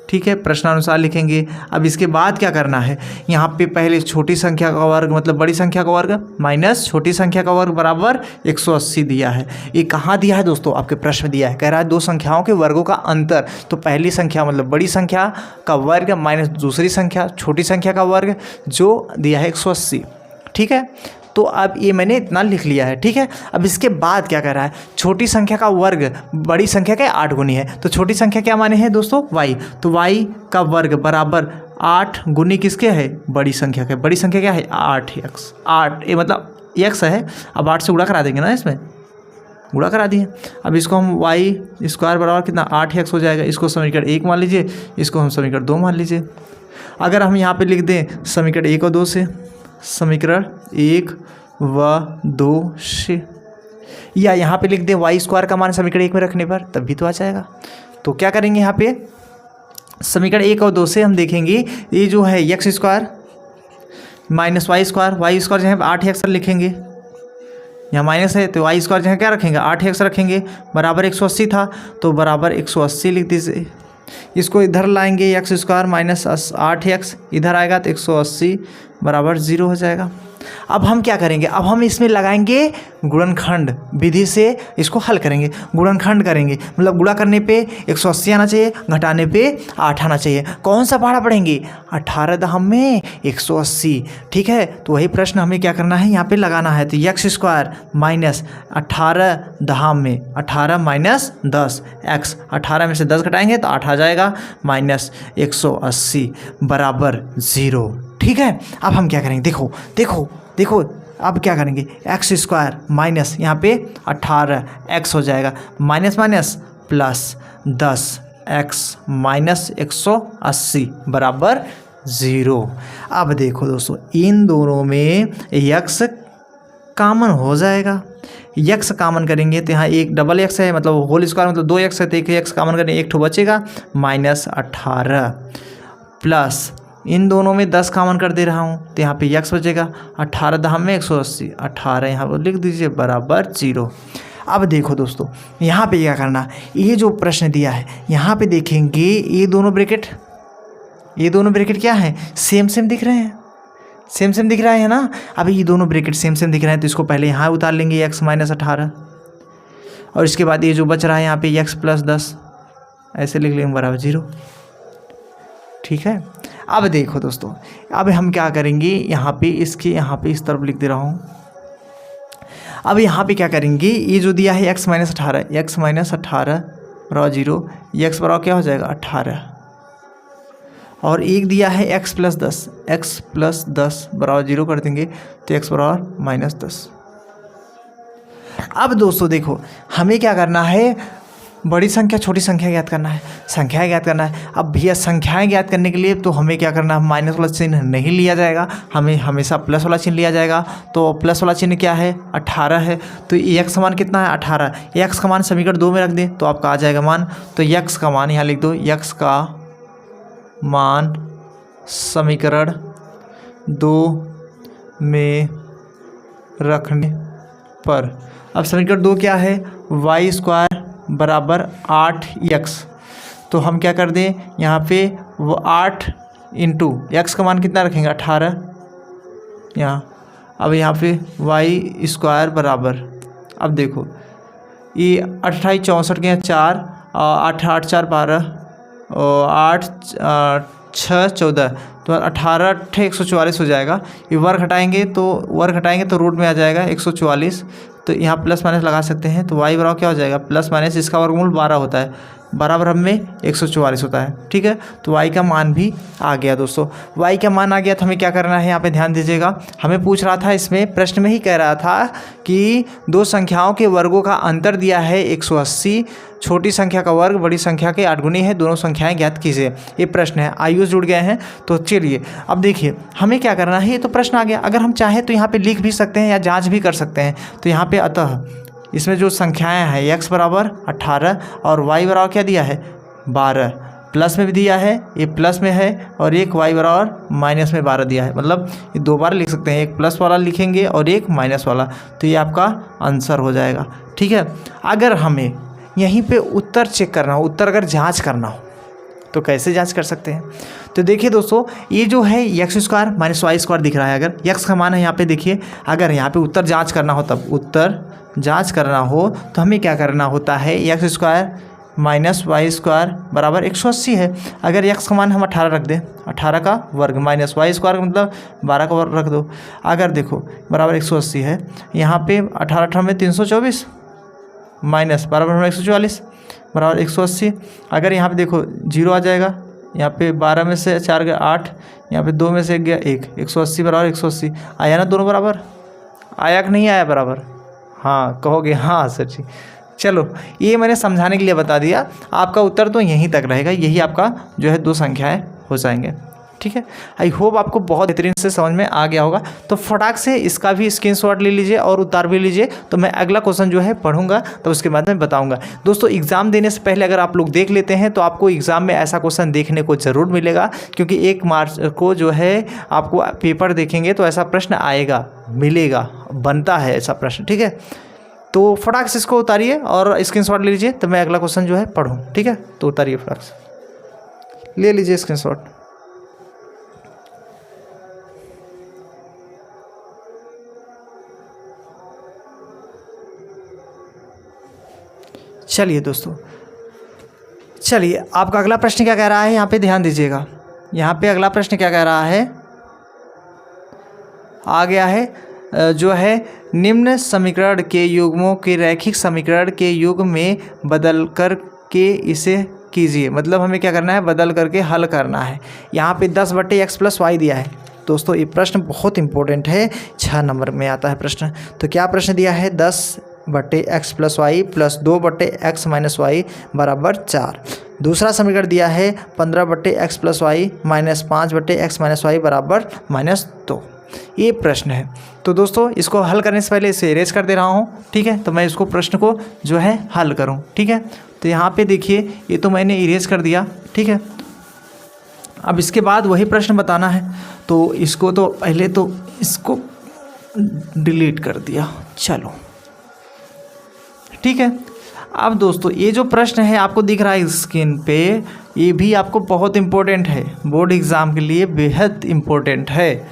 ठीक है, प्रश्नानुसार लिखेंगे। अब इसके बाद क्या करना है, यहाँ पे पहले छोटी संख्या का वर्ग मतलब बड़ी संख्या का वर्ग माइनस छोटी संख्या का वर्ग बराबर 180 दिया है। ये कहाँ दिया है दोस्तों, आपके प्रश्न दिया है, कह रहा है दो संख्याओं के वर्गों का अंतर। तो पहली संख्या मतलब बड़ी संख्या का वर्ग माइनस दूसरी संख्या छोटी संख्या का वर्ग, जो दिया है 180, ठीक है। तो अब ये मैंने इतना लिख लिया है, ठीक है। अब इसके बाद क्या कर रहा है, छोटी संख्या का वर्ग बड़ी संख्या के 8 गुनी है, तो छोटी संख्या क्या माने हैं दोस्तों, y, तो y का वर्ग बराबर 8 गुनी किसके है, बड़ी संख्या के। बड़ी संख्या क्या है, 8x, 8 ये मतलब x है। अब 8 से गुणा करा देंगे ना, इसमें गुणा करा दिए। अब इसको हम y स्क्वायर बराबर कितना 8x हो जाएगा। इसको समीकरण 1 मान लीजिए, इसको हम समीकरण 2 मान लीजिए। अगर हम यहाँ पे लिख दें समीकरण 1 और 2 से, समीकरण 1 व 2 से, या यहाँ पे लिख दें y स्क्वायर का मान समीकरण 1 में रखने पर, तब भी तो आ जाएगा। तो क्या करेंगे यहाँ पे, समीकरण 1 और 2 से हम देखेंगे ये जो है x square minus y square जो है 8x लिखेंगे, यहाँ माइनस है तो y स्क्वायर जो है क्या रखेंगे 8x रखेंगे, बराबर 180 था तो बराबर 180 लिख दीजिए। इसको इधर लाएंगे x स्क्वायर माइनस 8x इधर आएगा तो 180 बराबर 0 हो जाएगा। अब हम क्या करेंगे, अब हम इसमें लगाएंगे गुणनखंड विधि से इसको हल करेंगे। गुणनखंड करेंगे मतलब गुणा करने पे 180 आना चाहिए, घटाने पे 8 आना चाहिए। कौन सा पहाड़ा पढ़ेंगे, 18 दहम में 180, ठीक है। तो वही प्रश्न हमें क्या करना है, यहाँ पे लगाना है। तो x स्क्वायर माइनस 18 दहम में 18 माइनस 10 x, 18 में से 10 घटाएंगे तो 8 आ जाएगा, माइनस 180 बराबर 0, ठीक है। अब हम क्या करेंगे, देखो देखो देखो, अब क्या करेंगे, एक्स स्क्वायर माइनस यहाँ पे 18x हो जाएगा, minus minus plus 10x minus 180 बराबर 0। अब देखो दोस्तों, इन दोनों में x कॉमन हो जाएगा। x कॉमन करेंगे तो यहाँ एक डबल x है, मतलब होल स्क्वायर मतलब 2x है, तो एक x कॉमन करेंगे, एक ठो बचेगा, माइनस 18 प्लस इन दोनों में 10 कॉमन कर दे रहा हूँ तो यहाँ पे x बचेगा, 18 दहम में 180, 18 यहाँ पर लिख दीजिए बराबर 0। अब देखो दोस्तों, यहाँ पे क्या करना, ये जो प्रश्न दिया है यहाँ पे देखेंगे ये दोनों ब्रैकेट क्या है, सेम सेम दिख रहे हैं, सेम सेम दिख रहा है ना। अब ये दोनों ब्रैकेट सेम सेम दिख रहे हैं तो इसको पहले यहाँ उतार लेंगे x माइनस 18, और इसके बाद ये जो बच रहा है यहाँ पे x प्लस 10 ऐसे लिख लेंगे बराबर 0, ठीक है। अब देखो दोस्तों, अब हम क्या करेंगे, यहाँ पे इस तरफ लिख दे रहा हूँ। अब यहाँ पे क्या करेंगे, ये जो दिया है x माइनस 18 बराबर 0, x बराबर क्या हो जाएगा 18, और एक दिया है x प्लस 10 बराबर 0 कर देंगे तो x बराबर माइनस 10। अब दोस्तों देखो, हमें क्या करना है, बड़ी संख्या छोटी संख्या ज्ञात करना है, संख्याएं ज्ञात करना है। अब भैया संख्याएं ज्ञात करने के लिए तो हमें क्या करना है, माइनस वाला चिन्ह नहीं लिया जाएगा, हमें हमेशा प्लस वाला चिन्ह लिया जाएगा। तो प्लस वाला चिन्ह क्या है, 18 है, तो x का मान कितना है 18, x का मान समीकरण 2 में रख दें तो आपका आ जाएगा मान। तो x का मान यहाँ लिख दो, x का मान समीकरण 2 में रखने पर, अब समीकरण 2 क्या है, y स्क्वायर बराबर 8x, तो हम क्या कर दें यहाँ पे वो 8 इंटू एक्स का मान कितना रखेंगे 18 यहाँ। अब यहाँ पे y स्क्वायर बराबर, अब देखो ये 28 64 के यहाँ 4, 8 8 4 12 और 8 6 14, तो 18 8 144 हो जाएगा। ये वर्ग हटाएंगे तो रूट में आ जाएगा 144, तो यहाँ प्लस माइनस लगा सकते हैं। तो y बराबर क्या हो जाएगा, प्लस माइनस इसका वर्गमूल 12 होता है, 12 बराबर में 144 होता है, ठीक है। तो y का मान भी आ गया दोस्तों, y का मान आ गया। तो हमें क्या करना है, यहाँ पे ध्यान दीजिएगा, हमें पूछ रहा था, इसमें प्रश्न में ही कह रहा था कि दो संख्याओं के वर्गों का अंतर दिया है 180, छोटी संख्या का वर्ग बड़ी संख्या के 8 गुनी है, दोनों संख्याएं ज्ञात कीजिए। ये प्रश्न है, आयुष जुड़ गए हैं। तो चलिए अब देखिए हमें क्या करना है, ये तो प्रश्न आ गया, अगर हम चाहें तो यहाँ पे लिख भी सकते हैं या जांच भी कर सकते हैं। तो यहाँ पे अतः इसमें जो संख्याएं हैं x बराबर 18 और y बराबर क्या दिया है 12, प्लस में भी दिया है, ये प्लस में है, और एक y बराबर माइनस में 12 दिया है, मतलब ये 2 बार लिख सकते हैं, एक प्लस वाला लिखेंगे और एक माइनस वाला, तो ये आपका आंसर हो जाएगा, ठीक है। अगर हमें यहीं पे उत्तर चेक करना हो, उत्तर अगर जांच करना हो तो कैसे जांच कर सकते हैं। तो देखिए दोस्तों, ये जो है x square minus y square दिख रहा है, अगर एक्स का मान है यहाँ पे देखिए, अगर यहाँ पे उत्तर जांच करना हो, तब उत्तर जांच करना हो तो हमें क्या करना होता है, x square minus y square बराबर 180 है। अगर एक्स का मान हम 18 रख दें, 18 का वर्ग माइनस वाई स्क्वायर मतलब 12 का वर्ग रख दो। अगर देखो बराबर 180 है, यहाँ पे 18 में 324 माइनस बराबर 144 बराबर 180। अगर यहाँ पे देखो 0 आ जाएगा, यहाँ पे 12 में से 4 गया 8, यहाँ पे 2 में से 1 गया 1, 180 बराबर 180 आया ना, दोनों बराबर आया कि नहीं आया बराबर? हाँ कहोगे हाँ सर जी। चलो ये मैंने समझाने के लिए बता दिया, आपका उत्तर तो यहीं तक रहेगा, यही आपका जो है 2 संख्याएं हो जाएंगे। ठीक है, आई होप आपको बहुत बेहतरीन से समझ में आ गया होगा। तो फटाक से इसका भी स्क्रीनशॉट ले लीजिए और उतार भी लीजिए, तो मैं अगला क्वेश्चन जो है पढ़ूंगा तो उसके बाद में बताऊंगा। दोस्तों एग्जाम देने से पहले अगर आप लोग देख लेते हैं तो आपको एग्जाम में ऐसा क्वेश्चन देखने को ज़रूर मिलेगा, क्योंकि 1 मार्च को जो है आपको पेपर देखेंगे तो ऐसा प्रश्न आएगा, मिलेगा, बनता है ऐसा प्रश्न। ठीक है, तो फटाक से इसको उतारिए और स्क्रीनशॉट ले लीजिए, तो मैं अगला क्वेश्चन जो है पढ़ूँ। ठीक है, तो उतारिए फटाक से, ले लीजिए स्क्रीनशॉट। चलिए दोस्तों, चलिए आपका अगला प्रश्न क्या कह रहा है, यहाँ पे ध्यान दीजिएगा। यहाँ पे अगला प्रश्न क्या कह रहा है, आ गया है जो है निम्न समीकरण के युग्मों के रैखिक समीकरण के युग्म में बदल कर के इसे कीजिए। मतलब हमें क्या करना है, बदल करके हल करना है। यहाँ पे 10/x + y दिया है। दोस्तों ये प्रश्न बहुत इंपॉर्टेंट है, 6 नंबर में आता है प्रश्न। तो क्या प्रश्न दिया है, 10/x + y + 2/x - y बराबर 4। दूसरा समीकरण दिया है 15/x + y - 5/x - y बराबर -2। ये प्रश्न है। तो दोस्तों इसको हल करने से पहले इसे इरेज कर दे रहा हूँ। ठीक है, तो मैं इसको प्रश्न को जो है हल करूँ। ठीक है, तो यहाँ पे देखिए ये तो मैंने इरेज कर दिया। ठीक है, अब इसके बाद वही प्रश्न बताना है, तो इसको तो पहले तो इसको डिलीट कर दिया। चलो ठीक है, अब दोस्तों ये जो प्रश्न है आपको दिख रहा है स्क्रीन पे, ये भी आपको बहुत इम्पोर्टेंट है, बोर्ड एग्ज़ाम के लिए बेहद इम्पोर्टेंट है।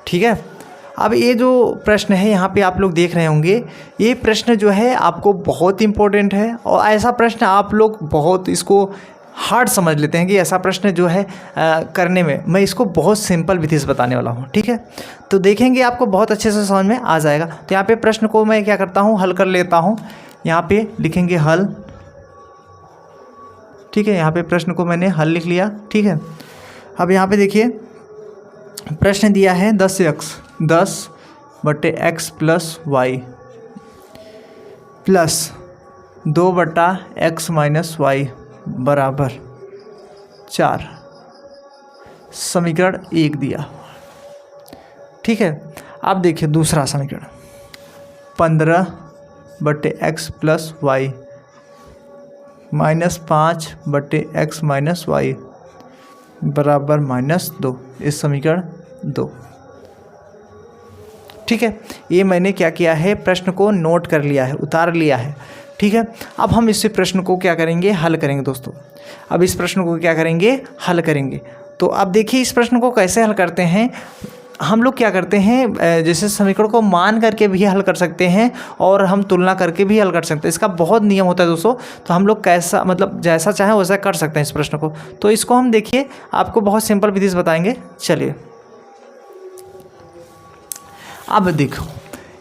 ठीक है, अब ये जो प्रश्न है यहाँ पे आप लोग देख रहे होंगे, ये प्रश्न जो है आपको बहुत इम्पोर्टेंट है, और ऐसा प्रश्न आप लोग बहुत इसको हार्ड समझ लेते हैं कि ऐसा प्रश्न जो है करने में मैं इसको बहुत सिंपल विधि से बताने वाला हूँ। ठीक है, तो देखेंगे आपको बहुत अच्छे से समझ में आ जाएगा। तो यहाँ पे प्रश्न को मैं क्या करता हूँ, हल कर लेता हूँ। यहाँ पे लिखेंगे हल। ठीक है, यहाँ पे प्रश्न को मैंने हल लिख लिया। ठीक है, अब यहाँ पे देखिए प्रश्न दिया है 10/x + y + 2/x - y बराबर 4। समीकरण 1 दिया। ठीक है, अब देखिए दूसरा समीकरण 15/x + y - 5/x - y बराबर -2। इस समीकरण 2। ठीक है, ये मैंने क्या किया है, प्रश्न को नोट कर लिया है, उतार लिया है। ठीक है, अब हम इस प्रश्न को क्या करेंगे, हल करेंगे दोस्तों। अब इस प्रश्न को क्या करेंगे, हल करेंगे। तो अब देखिए इस प्रश्न को कैसे हल करते हैं। हम लोग क्या करते हैं, जैसे समीकरण को मान करके भी हल कर सकते हैं और हम तुलना करके भी हल कर सकते हैं। इसका बहुत नियम होता है दोस्तों, तो हम लोग कैसा मतलब जैसा चाहें वैसा कर सकते हैं इस प्रश्न को। तो इसको हम देखिए आपको बहुत सिंपल विधि से बताएंगे। चलिए अब देखो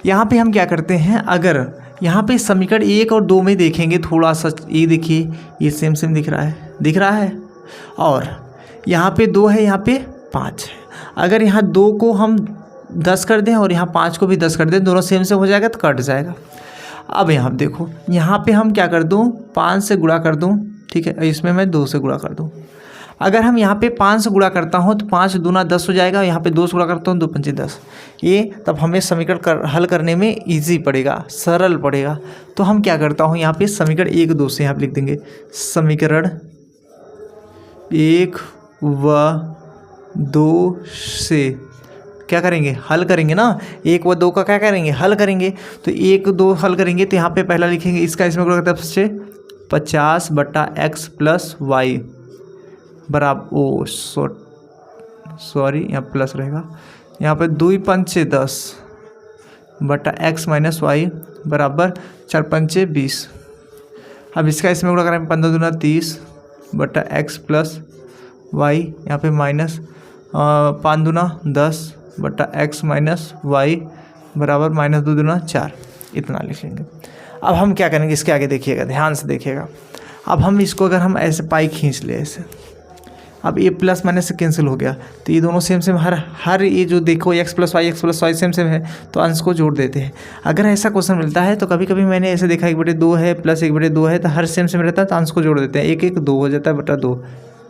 यहाँ पे हम क्या करते हैं, अगर यहाँ पे समीकरण 1 और 2 में देखेंगे थोड़ा सा, ये देखिए ये सेम दिख रहा है, और यहाँ पे 2 है, यहाँ पे 5 है। अगर यहाँ 2 को हम 10 कर दें और यहाँ 5 को भी 10 कर दें, दोनों सेम हो जाएगा तो कट जाएगा। अब यहाँ देखो, यहाँ पे हम क्या कर दूँ, 5 से गुणा कर दूँ। ठीक है, इसमें मैं 2 से गुणा कर दूँ। अगर हम यहाँ पे 5 से गुणा करता हूँ तो 5 दूना 10 हो जाएगा, यहाँ पे 2 से गुणा करता हूँ 2 पंचे 10। ये तब हमें समीकरण हल करने में इजी पड़ेगा, सरल पड़ेगा। तो हम क्या करता हूँ, यहाँ पे समीकरण 1 2 से यहाँ पे लिख देंगे, समीकरण 1 व 2 से क्या करेंगे, हल करेंगे ना। 1 व 2 का क्या करेंगे, हल करेंगे। तो 1 2 हल करेंगे, तो यहाँ पे पहला लिखेंगे इसका, इसमें गुणा करते हैं 50/x + y बराबर सॉरी यहाँ प्लस रहेगा, यहाँ पे 2 पंचे 10/x - y बराबर 4 पंचे 20। अब इसका इसमें गुणा करें 15 दूना 30 बटा x प्लस वाई, यहाँ पे माइनस 5 दूना 10 बटा x माइनस वाई बराबर माइनस 2 दूना 4, इतना लिख लेंगे। अब हम क्या करेंगे, इसके आगे देखिएगा, ध्यान से देखिएगा। अब हम इसको अगर हम ऐसे पाई खींच ले ऐसे, अब ये प्लस माइनस से कैंसिल हो गया, तो ये दोनों सेम सेम, हर ये जो देखो x plus y same same है, तो अंश को जोड़ देते हैं। अगर ऐसा क्वेश्चन मिलता है तो कभी कभी मैंने ऐसे देखा 1/2 है प्लस 1/2 है, तो हर सेम सेम रहता है तो अंश को जोड़ देते हैं, 1 2 हो जाता है बटा 2,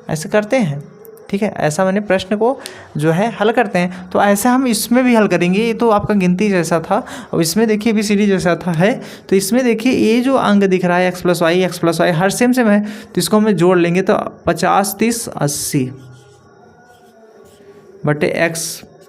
ऐसे करते हैं। ठीक है, ऐसा मैंने प्रश्न को जो है हल करते हैं। तो ऐसा हम इसमें भी हल करेंगे। ये तो आपका गिनती जैसा था, और इसमें देखिए ABCD जैसा था है। तो इसमें देखिए ये जो अंक दिख रहा है x प्लस वाई हर सेम सेम है, तो इसको हम जोड़ लेंगे तो 50 30 80 बटे x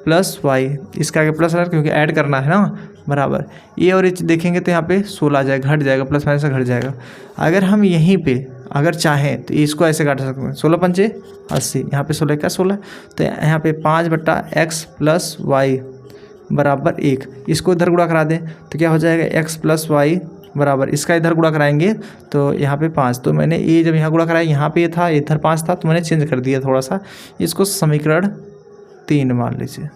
प्लस वाई, इसका आगे प्लस है क्योंकि ऐड करना है ना, बराबर ये और ये देखेंगे तो यहाँ पे 16 आ जाएगा, घट जाएगा, प्लस माइनस से घट जाएगा। अगर हम यहीं पे अगर चाहें तो इसको ऐसे काट सकते हैं, 16 पंचे 80, यहाँ पे 16 का 16, तो यहाँ पे 5 बटा x प्लस वाई बराबर 1, इसको इधर गुणा करा दें तो क्या हो जाएगा, x प्लस वाई बराबर, इसका इधर गुणा कराएंगे तो यहाँ पे 5, तो मैंने ये जब यहाँ गुणा कराया यहाँ पे ये था, इधर 5 था, तो मैंने चेंज कर दिया थोड़ा सा, इसको समीकरण 3 मान लीजिए।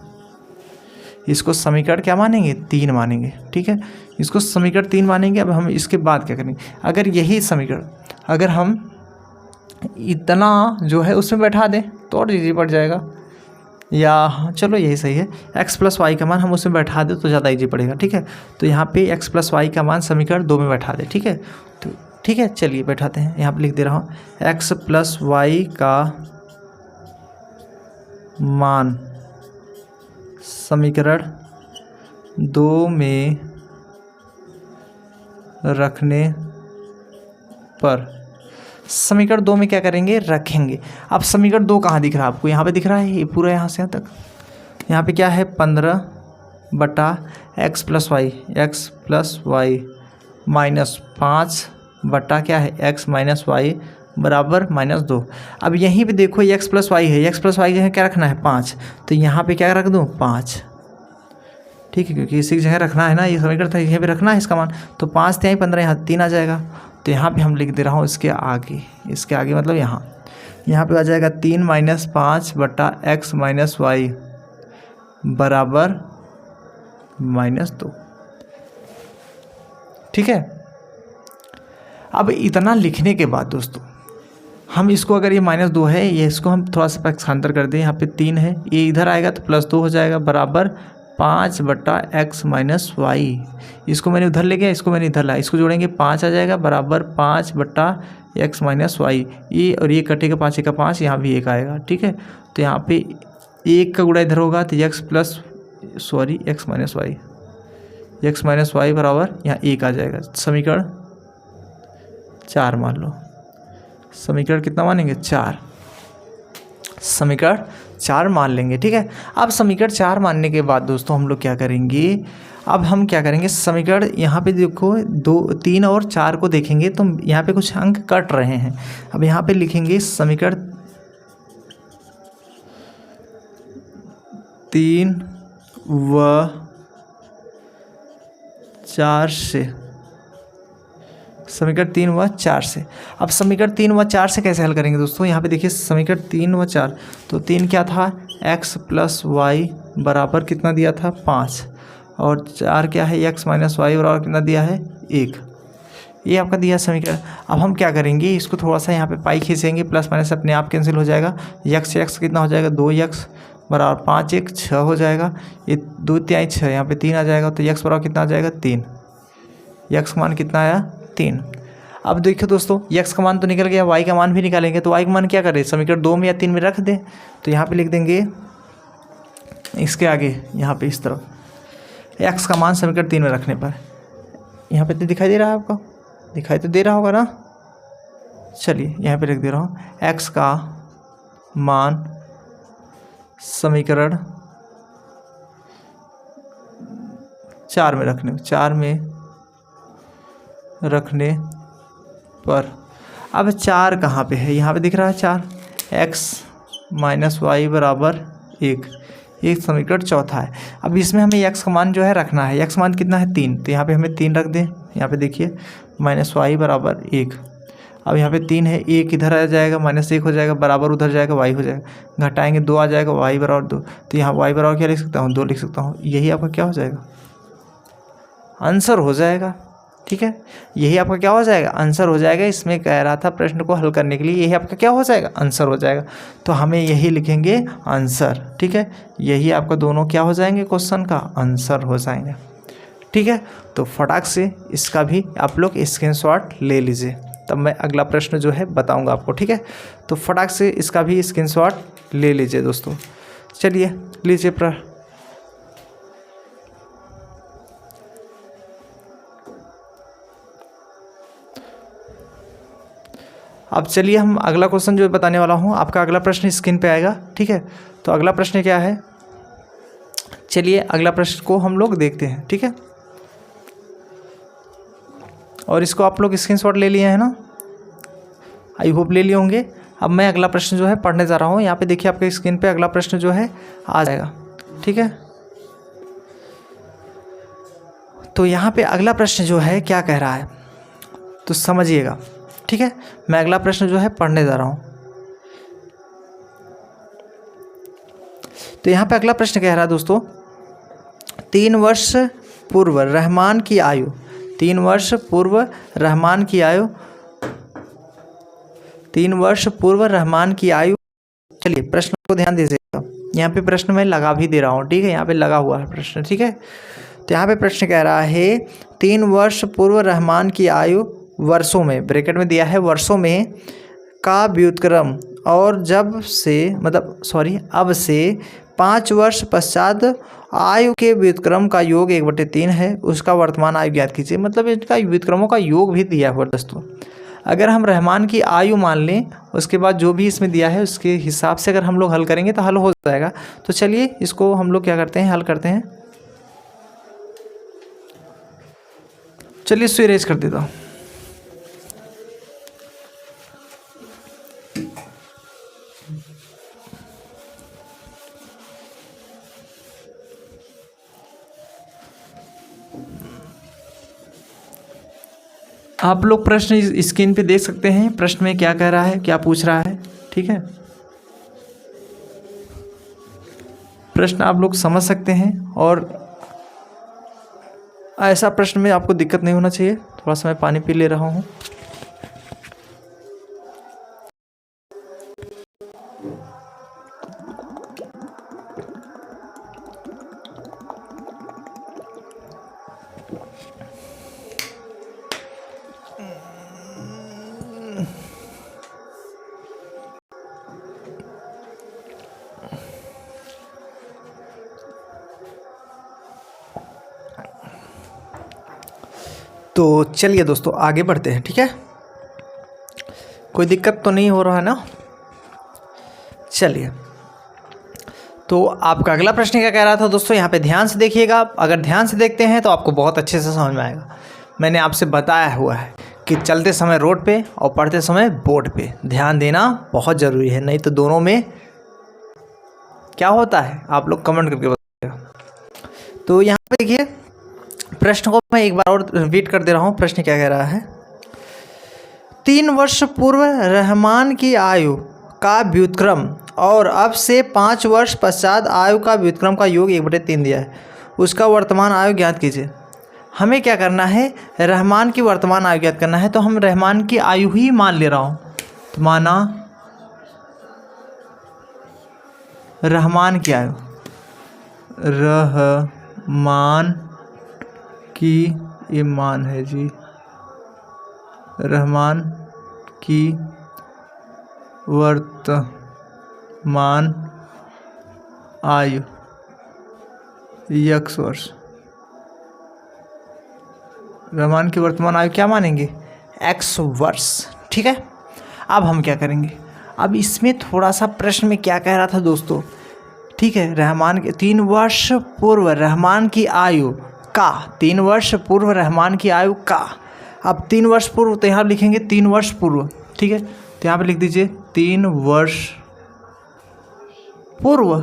इसको समीकरण क्या मानेंगे, 3 मानेंगे। ठीक है, इसको समीकरण 3 मानेंगे। अब हम इसके बाद क्या करेंगे, अगर यही समीकरण अगर हम इतना जो है उसमें बैठा दें तो और इजी पड़ जाएगा, या चलो यही सही है, x प्लस वाई का मान हम उसमें बैठा दें तो ज़्यादा इजी पड़ेगा। ठीक है, तो यहाँ पे x प्लस वाई का मान समीकरण 2 में बैठा दें। ठीक है, तो ठीक है चलिए बैठाते हैं। यहाँ पे लिख दे रहा हूँ x प्लस वाई का मान समीकरण 2 में रखने पर, समीकरण 2 में क्या करेंगे, रखेंगे। अब समीकरण 2 कहाँ दिख रहा है आपको, यहाँ पे दिख रहा है, ये पूरा यहाँ से यहाँ तक, यहाँ पे क्या है 15 बटा x प्लस वाई माइनस 5 बटा क्या है x माइनस वाई बराबर -2। अब यहीं पे देखो ये x प्लस वाई है, x प्लस वाई जो है क्या रखना है 5, तो यहाँ पे क्या रख दूँ 5। ठीक है, क्योंकि इसी जगह रखना है ना, ये समीकरण था, यहाँ पे रखना है इसका मान, तो 5 × 15 यहाँ 3 आ जाएगा। तो यहाँ पे हम लिख दे रहा हूँ इसके आगे मतलब यहाँ पे आ जाएगा 3 - 5 बटा x माइनस वाई बराबर -2। ठीक है, अब इतना लिखने के बाद दोस्तों हम इसको, अगर ये -2 है, ये इसको हम थोड़ा सा पक्षांतर कर दें, यहाँ पे 3 है, ये इधर आएगा तो +2 हो जाएगा बराबर 5 बटा x माइनस वाई। इसको मैंने उधर ले गया, इसको मैंने इधर लाया, इसको जोड़ेंगे 5 आ जाएगा बराबर 5 बटा x माइनस वाई। ये और ये कटेगा, 5 × 5, यहाँ भी 1 आएगा। ठीक है, तो यहाँ पे 1 का गुणा इधर होगा तो x माइनस वाई बराबर यहाँ 1 आ जाएगा। समीकरण 4 मान लो, समीकरण कितना मानेंगे 4, समीकरण 4 मान लेंगे। ठीक है, अब समीकरण 4 मानने के बाद दोस्तों हम लोग क्या करेंगे, अब हम क्या करेंगे, समीकरण यहाँ पे देखो 2 3 और 4 को देखेंगे तो यहाँ पे कुछ अंक कट रहे हैं। अब यहाँ पे लिखेंगे समीकरण 3 व 4 से, समीकरण 3 व 4 से। अब समीकरण 3 व 4 से कैसे हल करेंगे दोस्तों, यहाँ पे देखिए समीकरण 3 व 4, तो 3 क्या था x प्लस वाई बराबर कितना दिया था 5, और 4 क्या है x माइनस वाई बराबर कितना दिया है 1। ये आपका दिया समीकरण। अब हम क्या करेंगे, इसको थोड़ा सा यहाँ पे पाई खींचेंगे, प्लस माइनस अपने आप कैंसिल हो जाएगा, x कितना हो जाएगा 2x बराबर 5 1 6 हो जाएगा, ये 2 3 6, यहाँ पे 3 आ जाएगा, तो x बराबर कितना आ जाएगा 3, x का मान कितना आया 3। अब देखिए दोस्तों x का मान तो निकल गया, y का मान भी निकालेंगे, तो y का मान क्या करें, समीकरण 2 में या 3 में रख दें। तो यहाँ पे लिख देंगे इसके आगे, यहाँ पे इस तरफ x का मान समीकरण 3 में रखने पर, यहाँ पे तो दिखाई दे रहा है आपको, दिखाई तो दे रहा होगा ना। चलिए यहाँ पे लिख दे रहा हूँ x का मान समीकरण 4 में रखने पर। अब 4 कहाँ पे है, यहाँ पे दिख रहा है 4, x माइनस वाई बराबर 1, ये समीकरण चौथा है। अब इसमें हमें x का मान जो है रखना है, x मान कितना है 3, तो यहाँ पे हमें 3 रख दें, यहाँ पे देखिए माइनस वाई बराबर 1, अब यहाँ पे 3 है, 1 इधर आ जाएगा, -1 हो जाएगा, बराबर उधर जाएगा, y हो जाएगा, घटाएंगे 2 आ जाएगा, y बराबर 2। तो यहाँ y बराबर क्या लिख सकता हूँ, 2 लिख सकता हूँ। यही आपका क्या हो जाएगा, आंसर हो जाएगा। ठीक है, यही आपका क्या हो जाएगा, आंसर हो जाएगा। इसमें कह रहा था प्रश्न को हल करने के लिए यही आपका क्या हो जाएगा, आंसर हो जाएगा। तो हमें यही लिखेंगे आंसर। ठीक है, यही आपका दोनों क्या हो जाएंगे, क्वेश्चन का आंसर हो जाएंगे। ठीक है, तो फटाक से इसका भी आप लोग स्क्रीनशॉट ले लीजिए, तब मैं अगला प्रश्न जो है बताऊंगा आपको। ठीक है, तो फटाक से इसका भी स्क्रीनशॉट ले लीजिए दोस्तों। चलिए लीजिए अब चलिए हम अगला क्वेश्चन जो बताने वाला हूँ, आपका अगला प्रश्न स्क्रीन पे आएगा। ठीक है, तो अगला प्रश्न क्या है, चलिए अगला प्रश्न को हम लोग देखते हैं। ठीक है, और इसको आप लोग स्क्रीनशॉट ले लिए हैं ना, आई होप ले लिए होंगे। अब मैं अगला प्रश्न जो है पढ़ने जा रहा हूँ। यहाँ पे देखिए आपके स्क्रीन पे अगला प्रश्न जो है आ जाएगा। ठीक है, तो यहाँ पे अगला प्रश्न जो है क्या कह रहा है तो समझिएगा। ठीक है, मैं अगला प्रश्न जो है पढ़ने जा रहा हूँ। तो यहाँ पे अगला प्रश्न कह रहा है दोस्तों, 3 वर्ष पूर्व रहमान की आयु, 3 वर्ष पूर्व रहमान की आयु, 3 वर्ष पूर्व रहमान की आयु। चलिए प्रश्न को ध्यान दीजिएगा, यहाँ पे प्रश्न मैं लगा भी दे रहा हूँ। ठीक है, यहाँ पे लगा हुआ है प्रश्न। ठीक है, तो यहाँ पे प्रश्न कह रहा है 3 वर्ष पूर्व रहमान की आयु वर्षों में, ब्रैकेट में दिया है वर्षों में, का व्युत्क्रम और जब से अब से 5 वर्ष पश्चात आयु के व्युत्क्रम का योग 1/3 है, उसका वर्तमान आयु ज्ञात कीजिए। मतलब इसका व्युत्क्रमों का योग भी दिया हुआ दोस्तों। अगर हम रहमान की आयु मान लें, उसके बाद जो भी इसमें दिया है उसके हिसाब से अगर हम लोग हल करेंगे तो हल हो जाएगा। तो चलिए इसको हम लोग क्या करते हैं, हल करते हैं। चलिए इसको इरेज कर देता हूँ। आप लोग प्रश्न स्क्रीन पे देख सकते हैं, प्रश्न में क्या कह रहा है, क्या पूछ रहा है। ठीक है, प्रश्न आप लोग समझ सकते हैं और ऐसा प्रश्न में आपको दिक्कत नहीं होना चाहिए। थोड़ा सा मैं पानी पी ले रहा हूँ। तो चलिए दोस्तों आगे बढ़ते हैं। ठीक है, कोई दिक्कत तो नहीं हो रहा है ना। चलिए, तो आपका अगला प्रश्न क्या कह रहा था दोस्तों, यहाँ पे ध्यान से देखिएगा। अगर ध्यान से देखते हैं तो आपको बहुत अच्छे से समझ में आएगा। मैंने आपसे बताया हुआ है कि चलते समय रोड पे और पढ़ते समय बोर्ड पे ध्यान देना बहुत ज़रूरी है, नहीं तो दोनों में क्या होता है आप लोग कमेंट करके बताइएगा। तो यहाँ पे देखिए प्रश्न को मैं एक बार और रिपीट कर दे रहा हूँ। प्रश्न क्या कह रहा है, 3 वर्ष पूर्व रहमान की आयु का व्युत्क्रम और अब से 5 वर्ष पश्चात आयु का व्युत्क्रम का योग 1/3 दिया है, उसका वर्तमान आयु ज्ञात कीजिए। हमें क्या करना है, रहमान की वर्तमान आयु ज्ञात करना है। तो हम रहमान की आयु ही मान ले रहा हूँ। तो माना रहमान की आयु, रहमान की ईमान है जी, रहमान की वर्तमान आयु x वर्ष। रहमान की वर्तमान आयु क्या मानेंगे, x वर्ष। ठीक है, अब हम क्या करेंगे, अब इसमें थोड़ा सा प्रश्न में क्या कह रहा था दोस्तों। ठीक है, रहमान के 3 वर्ष पूर्व रहमान की आयु का, 3 वर्ष पूर्व रहमान की आयु का। अब 3 वर्ष पूर्व, तो यहाँ लिखेंगे 3 वर्ष पूर्व। ठीक है, तो यहाँ पे लिख दीजिए 3 वर्ष पूर्व।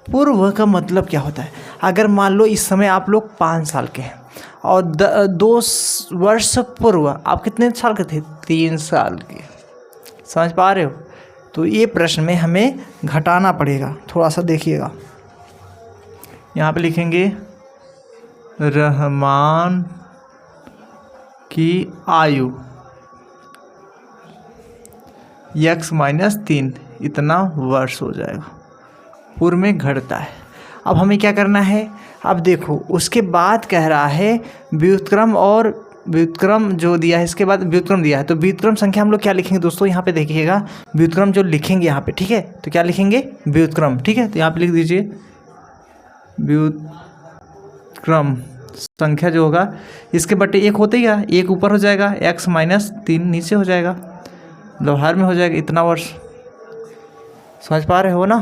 पूर्व का मतलब क्या होता है, अगर मान लो इस समय आप लोग 5 साल के हैं और 2 वर्ष पूर्व आप कितने साल के थे? 3 साल के। समझ पा रहे हो? तो ये प्रश्न में हमें घटाना पड़ेगा, थोड़ा सा देखिएगा। यहाँ पे लिखेंगे रहमान की आयु x-3 इतना वर्ष हो जाएगा। पूर्व में घटता है। अब हमें क्या करना है? अब देखो उसके बाद कह रहा है व्युत्क्रम, और व्युत्क्रम जो दिया है इसके बाद व्युत्क्रम दिया है, तो व्युत्क्रम संख्या हम लोग क्या लिखेंगे दोस्तों? यहाँ पे देखिएगा व्युत्क्रम जो लिखेंगे यहाँ पे, ठीक है? तो क्या लिखेंगे? व्युत्क्रम, ठीक है? तो यहाँ पे लिख दीजिए व्युत्क्रम संख्या जो होगा इसके बटे 1 होते ही, 1 ऊपर हो जाएगा, x-3 नीचे हो जाएगा, मतलब हर में हो जाएगा इतना वर्ष। समझ पा रहे हो ना?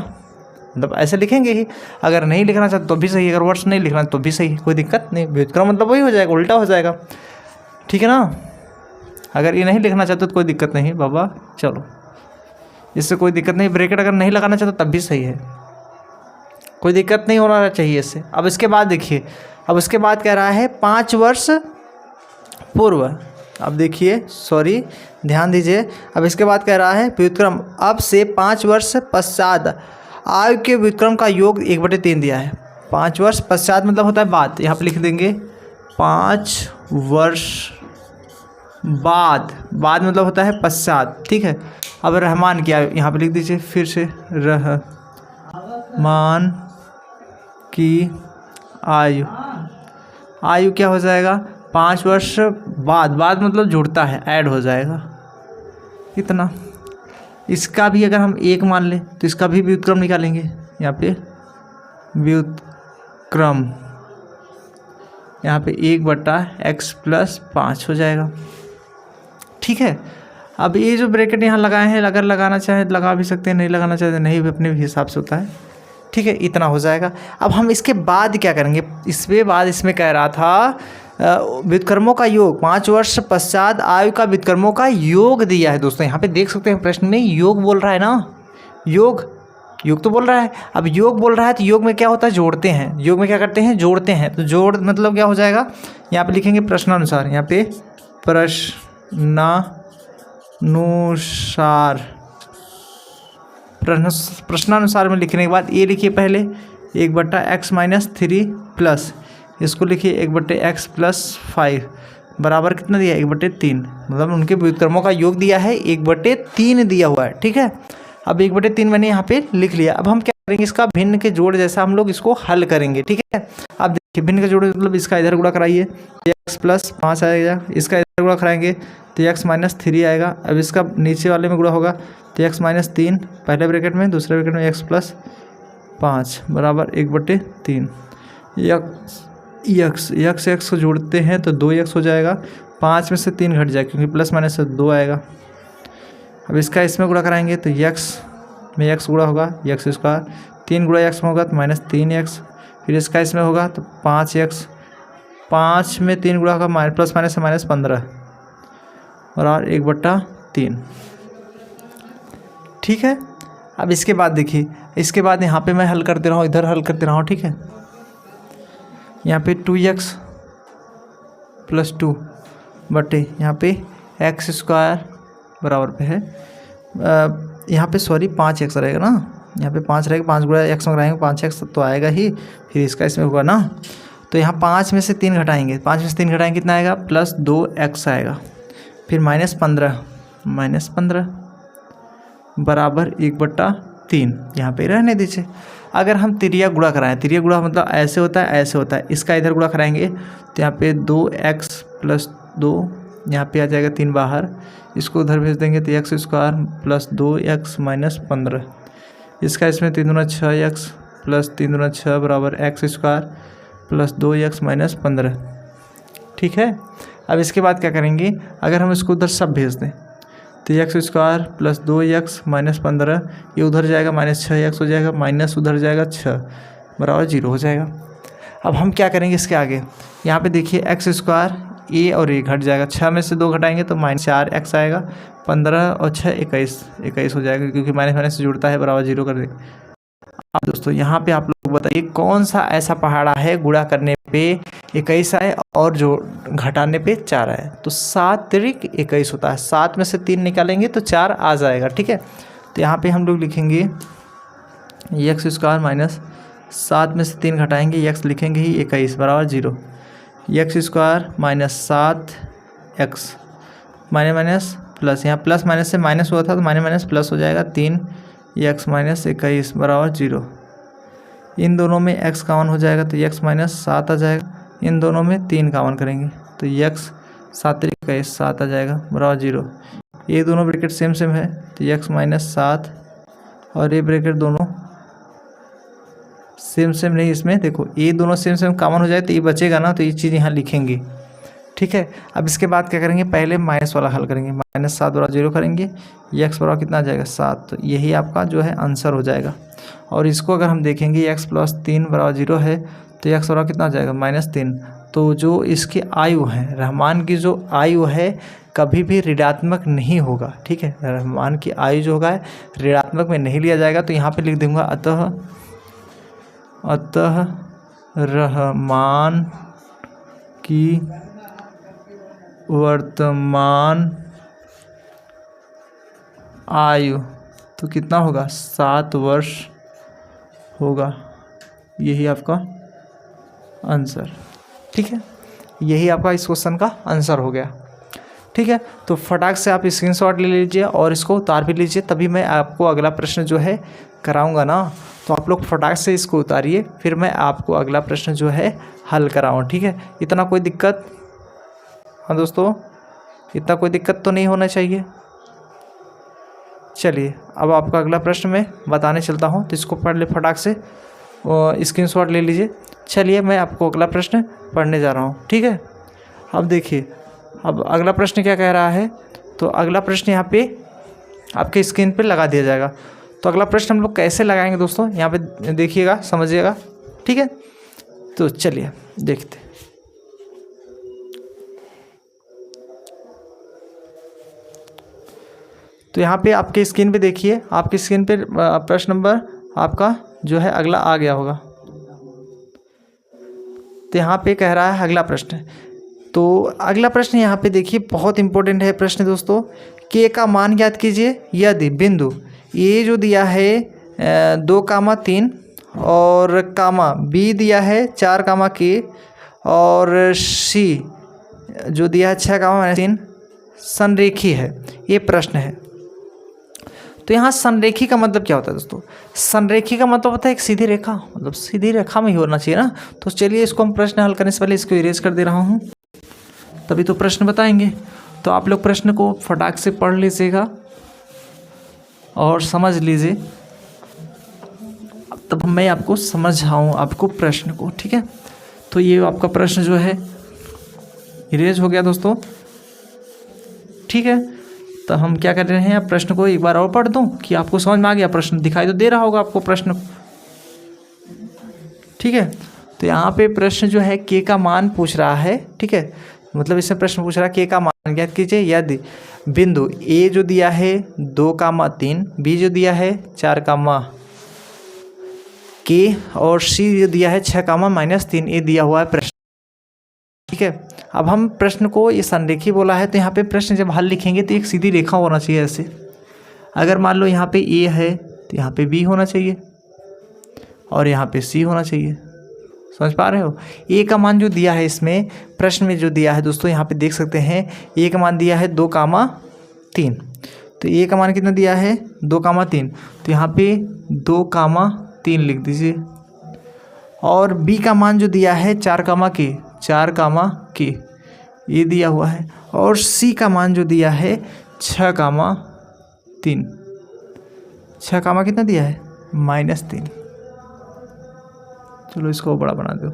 मतलब ऐसे लिखेंगे ही। अगर नहीं लिखना चाहते तो भी सही, अगर वर्ष नहीं लिखना तो भी सही, कोई दिक्कत नहीं। व्युत्क्रम मतलब वही हो जाएगा, उल्टा हो जाएगा, ठीक है ना? अगर ये नहीं लिखना चाहते तो कोई दिक्कत नहीं बाबा, चलो इससे कोई दिक्कत नहीं। ब्रैकेट अगर नहीं लगाना चाहते तब भी सही है, कोई दिक्कत नहीं होना चाहिए इससे। अब इसके बाद देखिए, अब उसके बाद कह रहा है 5 वर्ष पूर्व। अब देखिए, सॉरी ध्यान दीजिए, अब इसके बाद कह रहा है व्युत्क्रम अब से 5 वर्ष पश्चात आयु के व्युत्क्रम का योग 1/3 दिया है। 5 वर्ष पश्चात मतलब होता है बाद, यहाँ पे लिख देंगे 5 वर्ष बाद, बाद मतलब होता है पश्चात, ठीक है? अब रहमान की आयु यहाँ पे लिख दीजिए फिर से, रहमान की आयु, आयु क्या हो जाएगा? 5 वर्ष बाद, बाद मतलब जुड़ता है, ऐड हो जाएगा इतना। इसका भी अगर हम 1 मान लें तो इसका भी व्युत्क्रम निकालेंगे। यहाँ पे व्युत्क्रम यहाँ पे 1/x+5 हो जाएगा, ठीक है? अब ये जो ब्रैकेट यहाँ लगाए हैं, अगर लगाना चाहे तो लगा भी सकते हैं, नहीं लगाना चाहे तो नहीं, भी अपने हिसाब से होता है, ठीक है? इतना हो जाएगा। अब हम इसके बाद क्या करेंगे? इसके बाद इसमें कह रहा था व्युत्क्रमों का योग, 5 वर्ष पश्चात आयु का व्युत्क्रमों का योग दिया है। दोस्तों यहाँ पे देख सकते हैं प्रश्न में योग बोल रहा है ना, योग, योग तो बोल रहा है। अब योग बोल रहा है तो योग में क्या होता है? जोड़ते हैं। योग में क्या करते हैं? जोड़ते हैं। तो जोड़ मतलब क्या हो जाएगा? यहाँ पे लिखेंगे प्रश्नानुसार, यहाँ पे प्रश्नानुसार में लिखने के बाद ये लिखिए पहले 1/x-3 प्लस, इसको लिखिए 1/x+5 बराबर कितना दिया? 1/3, मतलब उनके व्युत्क्रमों का योग दिया है 1/3 दिया हुआ है, ठीक है? अब 1/3 मैंने यहाँ पे लिख लिया। अब हम क्या करेंगे? इसका भिन्न के जोड़ जैसा हम लोग इसको हल करेंगे, ठीक है? अब देखिए भिन्न के जोड़ मतलब इसका इधर गुणा कराइए, x+5 आएगा, इसका इधर गुणा कराएंगे तो x-3 आएगा। अब इसका नीचे वाले में गुणा होगा तो x-3 पहले ब्रैकेट में, दूसरे ब्रैकेट में x+5 बराबर 1/3। x को जोड़ते हैं तो 2x हो जाएगा, 5 में से 3 घट जाएगा क्योंकि प्लस माइनस से 2 आएगा। अब इसका इसमें गुणा कराएंगे तो x में x गुणा होगा, x², 3 गुणा x में होगा तो -3x, फिर इसका इसमें होगा तो 5x, 5 में 3 गुणा होगा प्लस माइनस से -15 और 1/3, ठीक है? अब इसके बाद देखिए, इसके बाद यहाँ पे मैं हल करते रहा हूँ, इधर हल करते रहा हूँ, ठीक है? यहाँ पे 2x+2 बटे यहाँ पे x² बराबर पे है, यहाँ पे सॉरी 5x रहेगा ना, यहाँ पे 5 रहेगा, 5 गुणा x में कराएंगे 5x तो आएगा ही, फिर इसका इसमें होगा ना, तो यहाँ 5 में से 3 घटाएंगे, 5 में से 3 घटाएंगे कितना आएगा? +2x आएगा, फिर -15 बराबर 1/3, यहाँ पे रहने दीजिए। अगर हम तिरिया गुणा कराएं, तिरिया गुणा मतलब ऐसे होता है, ऐसे होता है, इसका इधर गुणा कराएंगे तो यहाँ पे 2x+2, यहाँ पे आ जाएगा 3 बाहर, इसको उधर भेज देंगे तो x² + 2x -15, इसका इसमें 3 दूना 6x + 3 दूना 6 बराबर x² + 2x -15, ठीक है? अब इसके बाद क्या करेंगे? अगर हम इसको उधर सब भेज दें तो x² + 2x -15, ये उधर जाएगा -6x हो जाएगा, माइनस उधर जाएगा 6 बराबर 0 हो जाएगा। अब हम क्या करेंगे इसके आगे? यहाँ पे देखिए x², a और a घट जाएगा, 6 में से 2 घटाएंगे तो -4x आएगा, 15 और 6 21 हो जाएगा क्योंकि माइनस से जुड़ता है, बराबर 0 कर देंगे। अब दोस्तों यहाँ पे आप लोग बताइए कौन सा ऐसा पहाड़ा है गुणा करने पे 21 आए और जो घटाने पे 4 आए, तो 7 तिरिक 21 होता है। 7 में से 3 निकालेंगे तो 4 आ जाएगा, ठीक है। तो यहाँ पे हम लोग लिखेंगे एक्स स्क्वायर माइनस 7 में से 3 घटाएंगे, एक्स लिखेंगे ही 21 बराबर 0। X square minus 7 x minus minus plus, यहाँ प्लस माइनस से माइनस हुआ था तो माइनस माइनस प्लस हो जाएगा, 3 एक्स माइनस 21 बराबर 0। इन दोनों में x कॉमन हो जाएगा तो x माइनस 7 आ जाएगा। इन दोनों में 3 कॉमन करेंगे तो x 7 तिरिक 21 7 आ जाएगा बराबर 0। ये दोनों ब्रैकेट सेम सेम है तो x माइनस 7 और ये ब्रैकेट दोनों सेम सेम नहीं, इसमें देखो ये दोनों सेम सेम कॉमन हो जाए तो ये बचेगा ना, तो ये चीज़ यहाँ लिखेंगे, ठीक है। अब इसके बाद क्या करेंगे, पहले माइनस वाला हल करेंगे, माइनस 7 बराबर 0 करेंगे, x बराबर कितना आ जाएगा 7, तो यही आपका जो है आंसर हो जाएगा। और इसको अगर हम देखेंगे x प्लस 3 बराबर 0 है तो x बराबर कितना आ जाएगा -3। तो जो इसकी आयु है, रहमान की जो आयु है कभी भी ऋणात्मक नहीं होगा, ठीक है। रहमान की आयु जो होगा ऋणात्मक में नहीं लिया जाएगा। तो यहाँ पे लिख दूंगा अतः रहमान की वर्तमान आयु तो कितना होगा 7 वर्ष होगा, यही आपका आंसर, ठीक है। यही आपका इस क्वेश्चन का आंसर हो गया, ठीक है। तो फटाक से आप स्क्रीनशॉट ले लीजिए और इसको उतार भी लीजिए, तभी मैं आपको अगला प्रश्न जो है कराऊंगा ना। तो आप लोग फटाक से इसको उतारिए, फिर मैं आपको अगला प्रश्न जो है हल कराऊँ, ठीक है। इतना कोई दिक्कत, हाँ दोस्तों, इतना कोई दिक्कत तो नहीं होना चाहिए। चलिए अब आपका अगला प्रश्न मैं बताने चलता हूँ, तो इसको पढ़ ले फटाक से, स्क्रीनशॉट ले लीजिए। चलिए मैं आपको अगला प्रश्न पढ़ने जा रहा हूँ, ठीक है। अब देखिए अब अगला प्रश्न क्या कह रहा है, तो अगला प्रश्न यहाँ पे आपके स्क्रीन पे लगा दिया जाएगा। तो अगला प्रश्न हम लोग कैसे लगाएंगे दोस्तों, यहाँ पे देखिएगा, समझिएगा, ठीक है। तो चलिए देखते। तो यहाँ पे आपके स्क्रीन पे देखिए, आपकी स्क्रीन पे प्रश्न नंबर आपका जो है अगला आ गया होगा। तो यहाँ पे कह रहा है अगला प्रश्न, तो अगला प्रश्न यहाँ पे देखिए बहुत इंपॉर्टेंट है प्रश्न दोस्तों। के का मान ज्ञात कीजिए यदि बिंदु ए जो दिया है 2,3 और कामा बी दिया है 4,k और सी जो दिया है 6,3 संरेखी है। ये प्रश्न है। तो यहाँ संरेखी का मतलब क्या होता है दोस्तों, संरेखी का मतलब होता है एक सीधी रेखा, मतलब सीधी रेखा में ही होना चाहिए ना। तो चलिए इसको हम प्रश्न हल करने से पहले इसको इरेज कर दे रहा हूँ, तभी तो प्रश्न बताएंगे। तो आप लोग प्रश्न को फटाक से पढ़ लीजिएगा और समझ लीजिए, तब मैं आपको समझाऊँ आपको प्रश्न को, ठीक है। तो ये आपका प्रश्न जो है इरेज हो गया दोस्तों, ठीक है। तो हम क्या कर रहे हैं, प्रश्न को एक बार और पढ़ दूं कि आपको समझ में आ गया। प्रश्न दिखाई तो दे रहा होगा आपको प्रश्न, ठीक है। तो यहाँ पे प्रश्न जो है के का मान पूछ रहा है, ठीक है। मतलब इसमें प्रश्न पूछ रहा है के का मान ज्ञात कीजिए यदि बिंदु ए जो दिया है 2,3, बी जो दिया है 4,k और सी जो दिया है 6,-3, ये दिया हुआ है प्रश्न, ठीक है। अब हम प्रश्न को ये संरेखी बोला है, तो यहाँ पे प्रश्न जब हल लिखेंगे तो एक सीधी रेखा होना चाहिए ऐसे। अगर मान लो यहाँ पे ए है तो यहाँ पे बी होना चाहिए और यहाँ पे सी होना चाहिए, समझ पा रहे हो। ए का मान जो दिया है इसमें प्रश्न में जो दिया है दोस्तों, यहाँ पे देख सकते हैं ए का मान दिया है 2,3। तो ए का मान कितना दिया है 2,3, तो यहाँ पे 2,3 लिख दीजिए। और बी का मान जो दिया है 4,k ये दिया हुआ है। और सी का मान जो दिया है 6,3, 6 कितना दिया है -3। चलो इसको बड़ा बना दो,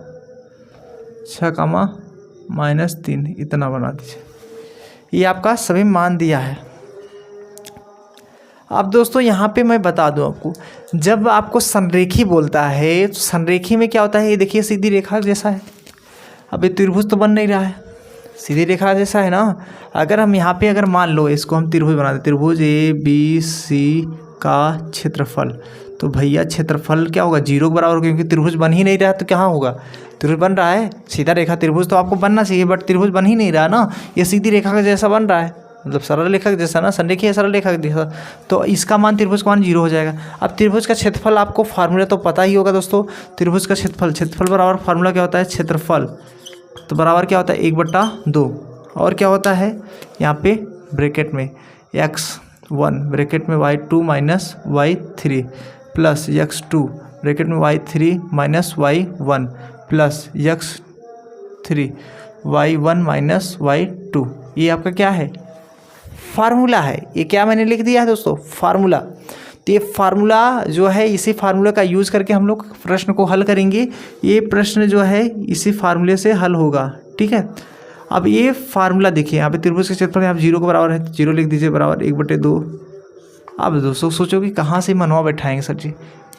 6,-3 इतना बना दीजिए। ये आपका सभी मान दिया है। अब दोस्तों यहाँ पे मैं बता दूं आपको, जब आपको संरेखी बोलता है तो संरेखी में क्या होता है, ये देखिए सीधी रेखा जैसा है। अब ये त्रिभुज तो बन नहीं रहा है, सीधी रेखा जैसा है ना। अगर हम यहाँ पे अगर मान लो इसको हम त्रिभुज बना दें, त्रिभुज ABC का क्षेत्रफल, तो भैया क्षेत्रफल क्या होगा 0 के बराबर होगा, क्योंकि त्रिभुज बन ही नहीं रहा तो कहाँ होगा, त्रिभुज बन रहा है, सीधा रेखा त्रिभुज तो आपको बनना चाहिए, बट त्रिभुज बन ही नहीं रहा ना, ये सीधी रेखा का जैसा बन रहा है, मतलब सरल रेखा के जैसा ना, संरेखीय सरल रेखा के जैसा। तो इसका मान, त्रिभुज का मान 0 हो जाएगा। अब त्रिभुज का क्षेत्रफल आपको फार्मूला तो पता ही होगा दोस्तों, त्रिभुज का क्षेत्रफल बराबर फार्मूला क्या होता है, क्षेत्रफल तो बराबर क्या होता है 1/2, और क्या होता है यहाँ पे ब्रैकेट में x1 ब्रैकेट में y2 minus y3 plus x2 bracket में y3 minus y1 plus x3 y1 minus y2। ये आपका क्या है, फार्मूला है। ये क्या मैंने लिख दिया है दोस्तों, फार्मूला। तो ये फार्मूला जो है, इसी फार्मूला का यूज़ करके हम लोग प्रश्न को हल करेंगे। ये प्रश्न जो है इसी फार्मूले से हल होगा, ठीक है। अब ये फार्मूला देखिए, यहाँ पे त्रिभुज के क्षेत्रफल यहाँ 0 के बराबर है, 0 लिख दीजिए बराबर 1/2। अब दोस्तों सोचो कि कहाँ से मनवा बैठाएंगे सर जी,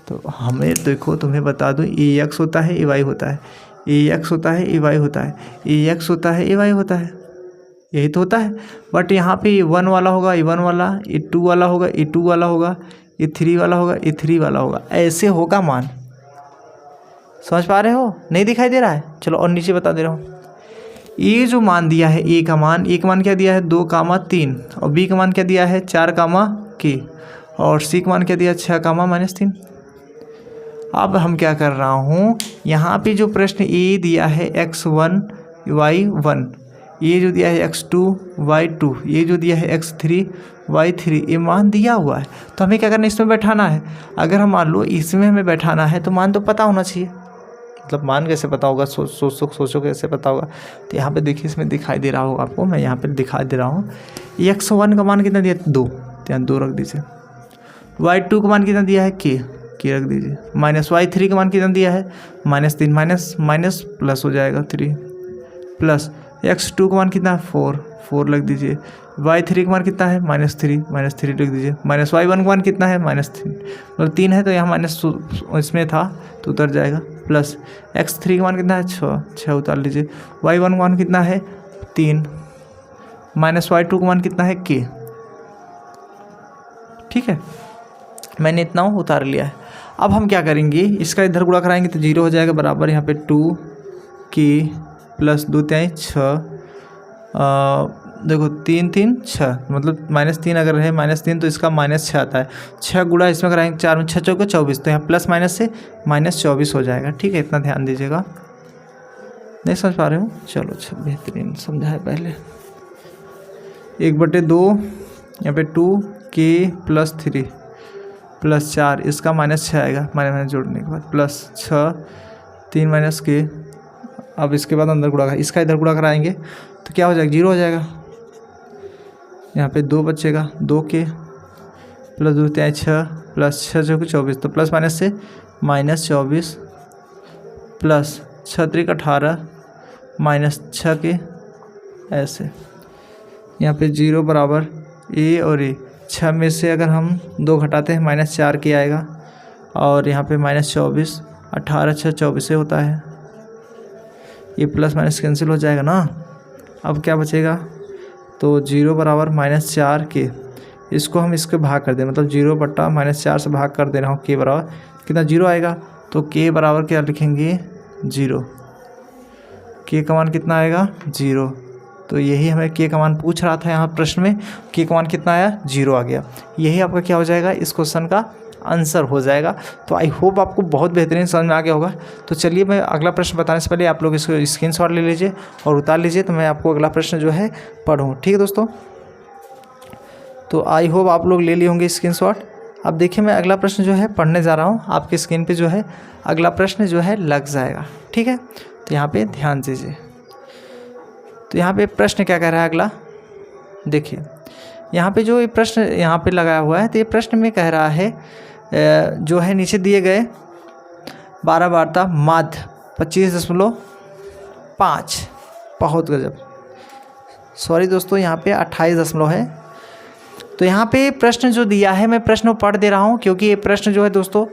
तो हमें देखो, तुम्हें बता दूँ, ए एक्स होता है, ए वाई होता है, ए एक्स होता है, ए वाई होता है, ए एक्स होता है, ए वाई होता है, यही तो होता है। बट यहाँ पे ए 1 वाला होगा, ए 1 वाला, ए 2 वाला होगा, ए 2 वाला होगा, ए 3 वाला होगा, ए 3 वाला होगा, ऐसे होगा मान। समझ पा रहे हो, नहीं दिखाई दे रहा है? चलो और नीचे बता दे रहा हूँ। ये जो मान दिया है, ए का मान क्या दिया है 2, 3, और बी का मान क्या दिया है 4, के, और सी का मान क्या दिया 6, -3। अब हम क्या कर रहा हूँ, यहाँ पे जो प्रश्न ए दिया है x1 y1, ये जो दिया है x2 y2, ये जो दिया है x3 y3, ये मान दिया हुआ है। तो हमें क्या करना है, इसमें बैठाना है। अगर हम मान लो इसमें हमें बैठाना है तो मान तो पता होना चाहिए, मतलब मान कैसे पता होगा, सोचो कैसे पता होगा। तो यहाँ पे देखिए, इसमें दिखाई दे रहा होगा आपको, मैं यहाँ पे दिखा दे रहा हूँ। x1 का मान कितना दिया 2, तो यहाँ 2 रख दीजिए। y2 का मान कितना दिया है के रख दीजिए। माइनस y3 का मान कितना दिया है -3, माइनस प्लस हो जाएगा 3, प्लस x2 का मान कितना है 4 लग दीजिए। y3 का मान कितना है -3 लिख दीजिए। माइनस y1 का मान कितना है -3, मतलब 3 है तो यहाँ माइनस इसमें था तो उतर जाएगा। प्लस x3 का मान कितना है 6 उतार लीजिए। y1 का मान कितना है 3, माइनस y2 का मान कितना है के, ठीक है, मैंने इतना उतार लिया है। अब हम क्या करेंगे, इसका इधर गुणा कराएंगे तो 0 हो जाएगा बराबर यहाँ पे 2 के प्लस 2 3 6, देखो 3 3 6, मतलब -3 अगर है -3 तो इसका -6 आता है। 6 गुणा इसमें कराएंगे 4 में 6 चौके 24, तो यहाँ प्लस माइनस से -24 हो जाएगा, ठीक है। इतना ध्यान दीजिएगा, नहीं समझ पा रहे हो, चलो अच्छा बेहतरीन समझा है पहले। 1/2 यहाँ पे 2 के प्लस 3 प्लस 4, इसका -6 आएगा, माइनस जोड़ने के बाद, प्लस 6 3 माइनस के। अब इसके बाद अंदर गुणा, इसका इधर गुणा कराएंगे तो क्या हो जाएगा 0 हो जाएगा। यहाँ पे 2 बचेगा, 2 के प्लस 2 3 6 प्लस 6 चौके 24, तो प्लस माइनस से -24 प्लस 6 3 18 -6 के, ऐसे। यहाँ पे 0 बराबर ए और ए, 6 में से अगर हम 2 घटाते हैं -4 के आएगा, और यहाँ पे -24, 18 6 24 से होता है, ये प्लस माइनस कैंसिल हो जाएगा ना। अब क्या बचेगा, तो 0 बराबर -4 के, इसको हम इसके भाग कर दें, मतलब 0/-4 से भाग कर दे रहा हूँ, के बराबर कितना 0 आएगा, तो के बराबर क्या लिखेंगे 0, के का मान कितना आएगा 0। तो यही हमें के का मान पूछ रहा था यहाँ प्रश्न में, के का मान कितना आया 0 आ गया। यही आपका क्या हो जाएगा, इस क्वेश्चन का आंसर हो जाएगा। तो आई होप आपको बहुत बेहतरीन समझ में आ गया होगा। तो चलिए, मैं अगला प्रश्न बताने से पहले आप लोग इसको स्क्रीनशॉट ले लीजिए और उतार लीजिए, तो मैं आपको अगला प्रश्न जो है पढ़ूँ, ठीक है दोस्तों। तो आई होप आप लोग ले लिए होंगे स्क्रीनशॉट। अब देखिए, मैं अगला प्रश्न जो है पढ़ने जा रहा हूँ, आपकी स्क्रीन पे जो है अगला प्रश्न जो है लग जाएगा, ठीक है। तो यहाँ पे ध्यान दीजिए। तो यहाँ पे प्रश्न क्या कह रहा है अगला, देखिए यहाँ पे जो ये प्रश्न यहाँ पे लगाया हुआ है, तो ये प्रश्न में कह रहा है जो है नीचे दिए गए 12 वार्ता माध्य 25.5, बहुत गजब, सॉरी दोस्तों, यहाँ पे 28 है। तो यहाँ पे प्रश्न जो दिया है, मैं प्रश्न पढ़ दे रहा हूँ, क्योंकि ये प्रश्न जो है दोस्तों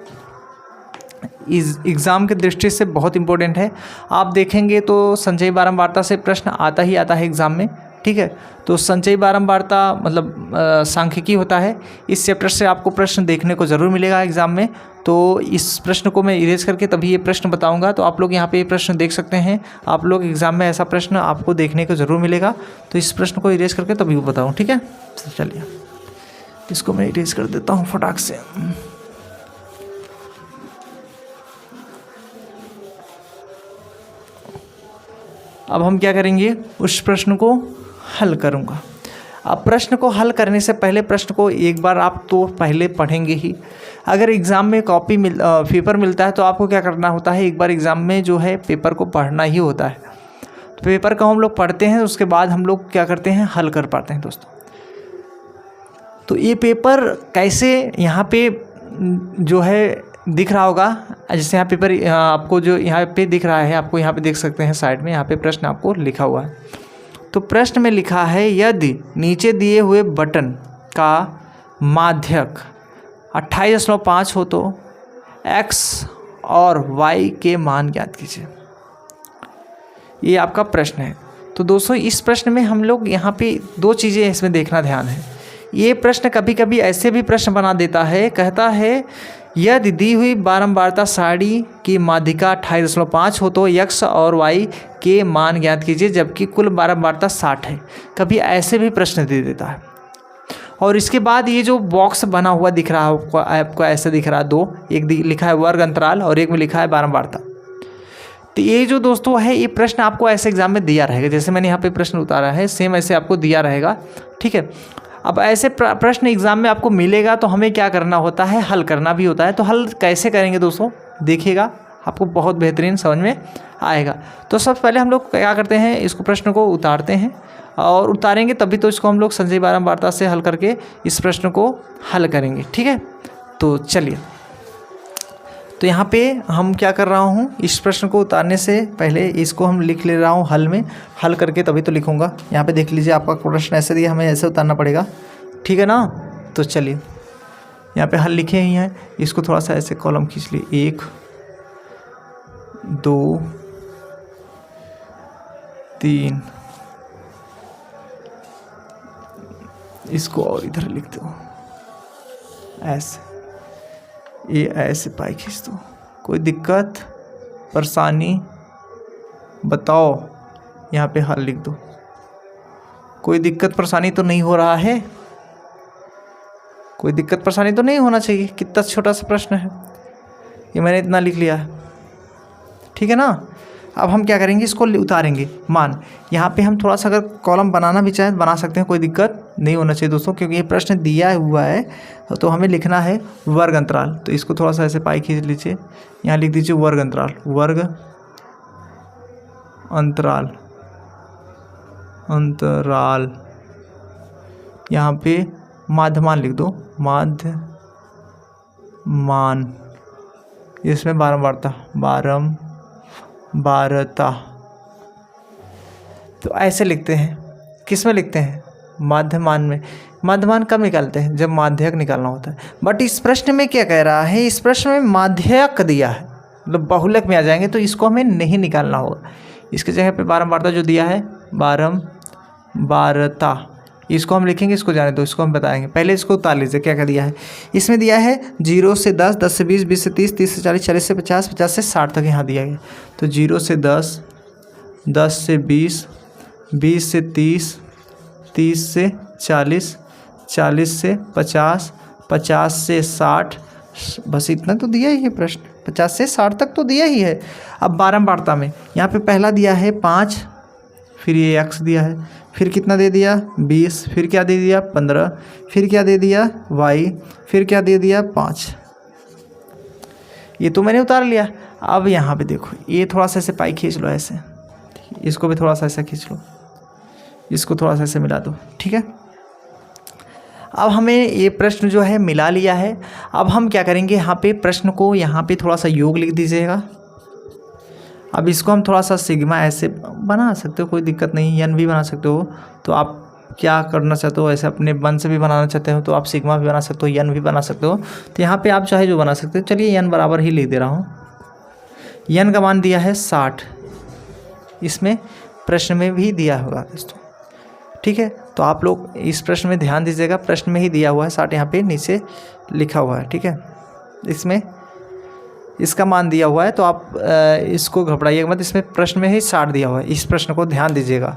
इस एग्ज़ाम के दृष्टि से बहुत इंपॉर्टेंट है। आप देखेंगे तो संजय बारम वार्ता से प्रश्न आता ही आता है एग्ज़ाम में, ठीक है। तो संचयी बारंबारता मतलब सांख्यिकी होता है। इस चैप्टर से आपको प्रश्न देखने को ज़रूर मिलेगा एग्जाम में। तो इस प्रश्न को मैं इरेज करके तभी ये प्रश्न बताऊंगा। तो आप लोग यहाँ पे ये प्रश्न देख सकते हैं। आप लोग एग्जाम में ऐसा प्रश्न आपको देखने को ज़रूर मिलेगा। तो इस प्रश्न को इरेज करके तभी बताऊँ, ठीक है। चलिए इसको मैं इरेज कर देता हूँ फटाक से। अब हम क्या करेंगे, उस प्रश्न को हल करूँगा। अब प्रश्न को हल करने से पहले प्रश्न को एक बार आप तो पहले पढ़ेंगे ही। अगर एग्ज़ाम में पेपर मिलता है तो आपको क्या करना होता है, एक बार एग्ज़ाम में जो है पेपर को पढ़ना ही होता है। तो पेपर को हम लोग पढ़ते हैं, उसके बाद हम लोग क्या करते हैं, हल कर पाते हैं दोस्तों। तो ये पेपर कैसे यहाँ पे जो है दिख रहा होगा, जैसे यहाँ पेपर आपको जो यहाँ पे दिख रहा है, आपको यहाँ पे देख सकते हैं साइड में, यहाँ पे प्रश्न आपको लिखा हुआ है। तो प्रश्न में लिखा है यदि नीचे दिए हुए बटन का माध्यक 28.5 हो तो x और y के मान ज्ञात कीजिए। ये आपका प्रश्न है। तो दोस्तों इस प्रश्न में हम लोग यहाँ पे दो चीज़ें इसमें देखना ध्यान है। ये प्रश्न कभी कभी ऐसे भी प्रश्न बना देता है, कहता है यदि दी हुई बारंबारता सारणी की माध्यिका 28.5 हो तो x और y के मान ज्ञात कीजिए, जबकि कुल बारंबारता 60 है। कभी ऐसे भी प्रश्न दे देता है। और इसके बाद ये जो बॉक्स बना हुआ दिख रहा है आपको ऐसा दिख रहा है, दो, एक लिखा है वर्ग अंतराल और एक में लिखा है बारंबारता। तो ये जो दोस्तों है ये प्रश्न आपको ऐसे एग्जाम में दिया रहेगा, जैसे मैंने यहाँ पे प्रश्न उतारा है सेम ऐसे आपको दिया रहेगा, ठीक है। अब ऐसे प्रश्न एग्जाम में आपको मिलेगा तो हमें क्या करना होता है, हल करना भी होता है। तो हल कैसे करेंगे दोस्तों, देखिएगा आपको बहुत बेहतरीन समझ में आएगा। तो सबसे पहले हम लोग क्या करते हैं, इसको प्रश्न को उतारते हैं और उतारेंगे तभी तो इसको हम लोग संचयी बारंबारता से हल करके इस प्रश्न को हल करेंगे, ठीक है। तो चलिए, तो यहाँ पे हम क्या कर रहा हूँ, इस प्रश्न को उतारने से पहले इसको हम लिख ले रहा हूँ हल में, हल करके तभी तो लिखूँगा। यहाँ पे देख लीजिए आपका प्रश्न ऐसे दिया, हमें ऐसे उतारना पड़ेगा, ठीक है ना। तो चलिए यहाँ पे हल लिखे ही हैं, इसको थोड़ा सा ऐसे कॉलम खींच लिए, 1 2 3, इसको और इधर लिख दो ऐसे, ये ऐसे पाई खींच दो। कोई दिक्कत परेशानी बताओ, यहाँ पे हल लिख दो। कोई दिक्कत परेशानी तो नहीं हो रहा है, कोई दिक्कत परेशानी तो नहीं होना चाहिए। कितना छोटा सा प्रश्न है, ये मैंने इतना लिख लिया है, ठीक है ना। अब हम क्या करेंगे, इसको उतारेंगे मान। यहाँ पे हम थोड़ा सा अगर कॉलम बनाना भी चाहें बना सकते हैं, कोई दिक्कत नहीं होना चाहिए दोस्तों, क्योंकि ये प्रश्न दिया हुआ है तो हमें लिखना है वर्ग अंतराल। तो इसको थोड़ा सा ऐसे पाई खींच लीजिए, यहाँ लिख दीजिए वर्ग अंतराल, वर्ग अंतराल, अंतराल। यहाँ पे माध्यमान लिख दो, माध्यमान, इसमें बारंबारता, बारंबारता। तो ऐसे लिखते हैं, किस में लिखते हैं, माध्यमान में। माध्यमान कब निकालते हैं, जब माध्यक निकालना होता है। बट इस प्रश्न में क्या कह रहा है, इस प्रश्न में माध्यक दिया है, मतलब बहुलक में आ जाएंगे, तो इसको हमें नहीं निकालना होगा। इसके जगह पे बारंबारता जो दिया है, बारंबारता, इसको हम लिखेंगे, इसको जाने दो, इसको हम बताएंगे। पहले इसको उतार लीजिए, क्या क्या दिया है इसमें। दिया है 0 से 10, 10 से 20, 20 से 30, 30 से 40, 40 से 50, 50 से 60 तक यहाँ दिया गया। तो 0 से 10, 10 से 20, 20 से 30, 30 से 40, 40 से 50, 50 से 60, बस इतना तो दिया ही है प्रश्न, 50 से 60 तक तो दिया ही है। अब बारंबारता में यहाँ पे पहला दिया है 5, फिर ये x दिया है, फिर कितना दे दिया 20, फिर क्या दे दिया 15, फिर क्या दे दिया y, फिर क्या दे दिया 5। ये तो मैंने उतार लिया। अब यहाँ पे देखो, ये थोड़ा सा ऐसे पाई खींच लो ऐसे, इसको भी थोड़ा सा ऐसा खींच लो, इसको थोड़ा सा ऐसे मिला दो, ठीक है। अब हमें ये प्रश्न जो है मिला लिया है। अब हम क्या करेंगे, यहाँ पे प्रश्न को यहाँ पे थोड़ा सा योग लिख दीजिएगा। अब इसको हम थोड़ा सा सिग्मा ऐसे बना सकते हो, कोई दिक्कत नहीं, यन भी बना सकते हो। तो आप क्या करना चाहते हो, ऐसे अपने मन से भी बनाना चाहते हो तो आप सिग्मा भी बना सकते हो, यन भी बना सकते हो। तो यहाँ पे आप चाहे जो बना सकते हो। चलिए यन बराबर ही लिख दे रहा हूँ। यन का मान दिया है 60, इसमें प्रश्न में भी दिया होगा दोस्तों, ठीक है, तो आप लोग इस प्रश्न में ध्यान दीजिएगा, प्रश्न में ही दिया हुआ है 60 यहाँ पे नीचे लिखा हुआ है। ठीक है, इसमें इसका मान दिया हुआ है, तो आप इसको घबराइएगा मत, इसमें प्रश्न में ही 60 दिया हुआ है। इस प्रश्न को ध्यान दीजिएगा,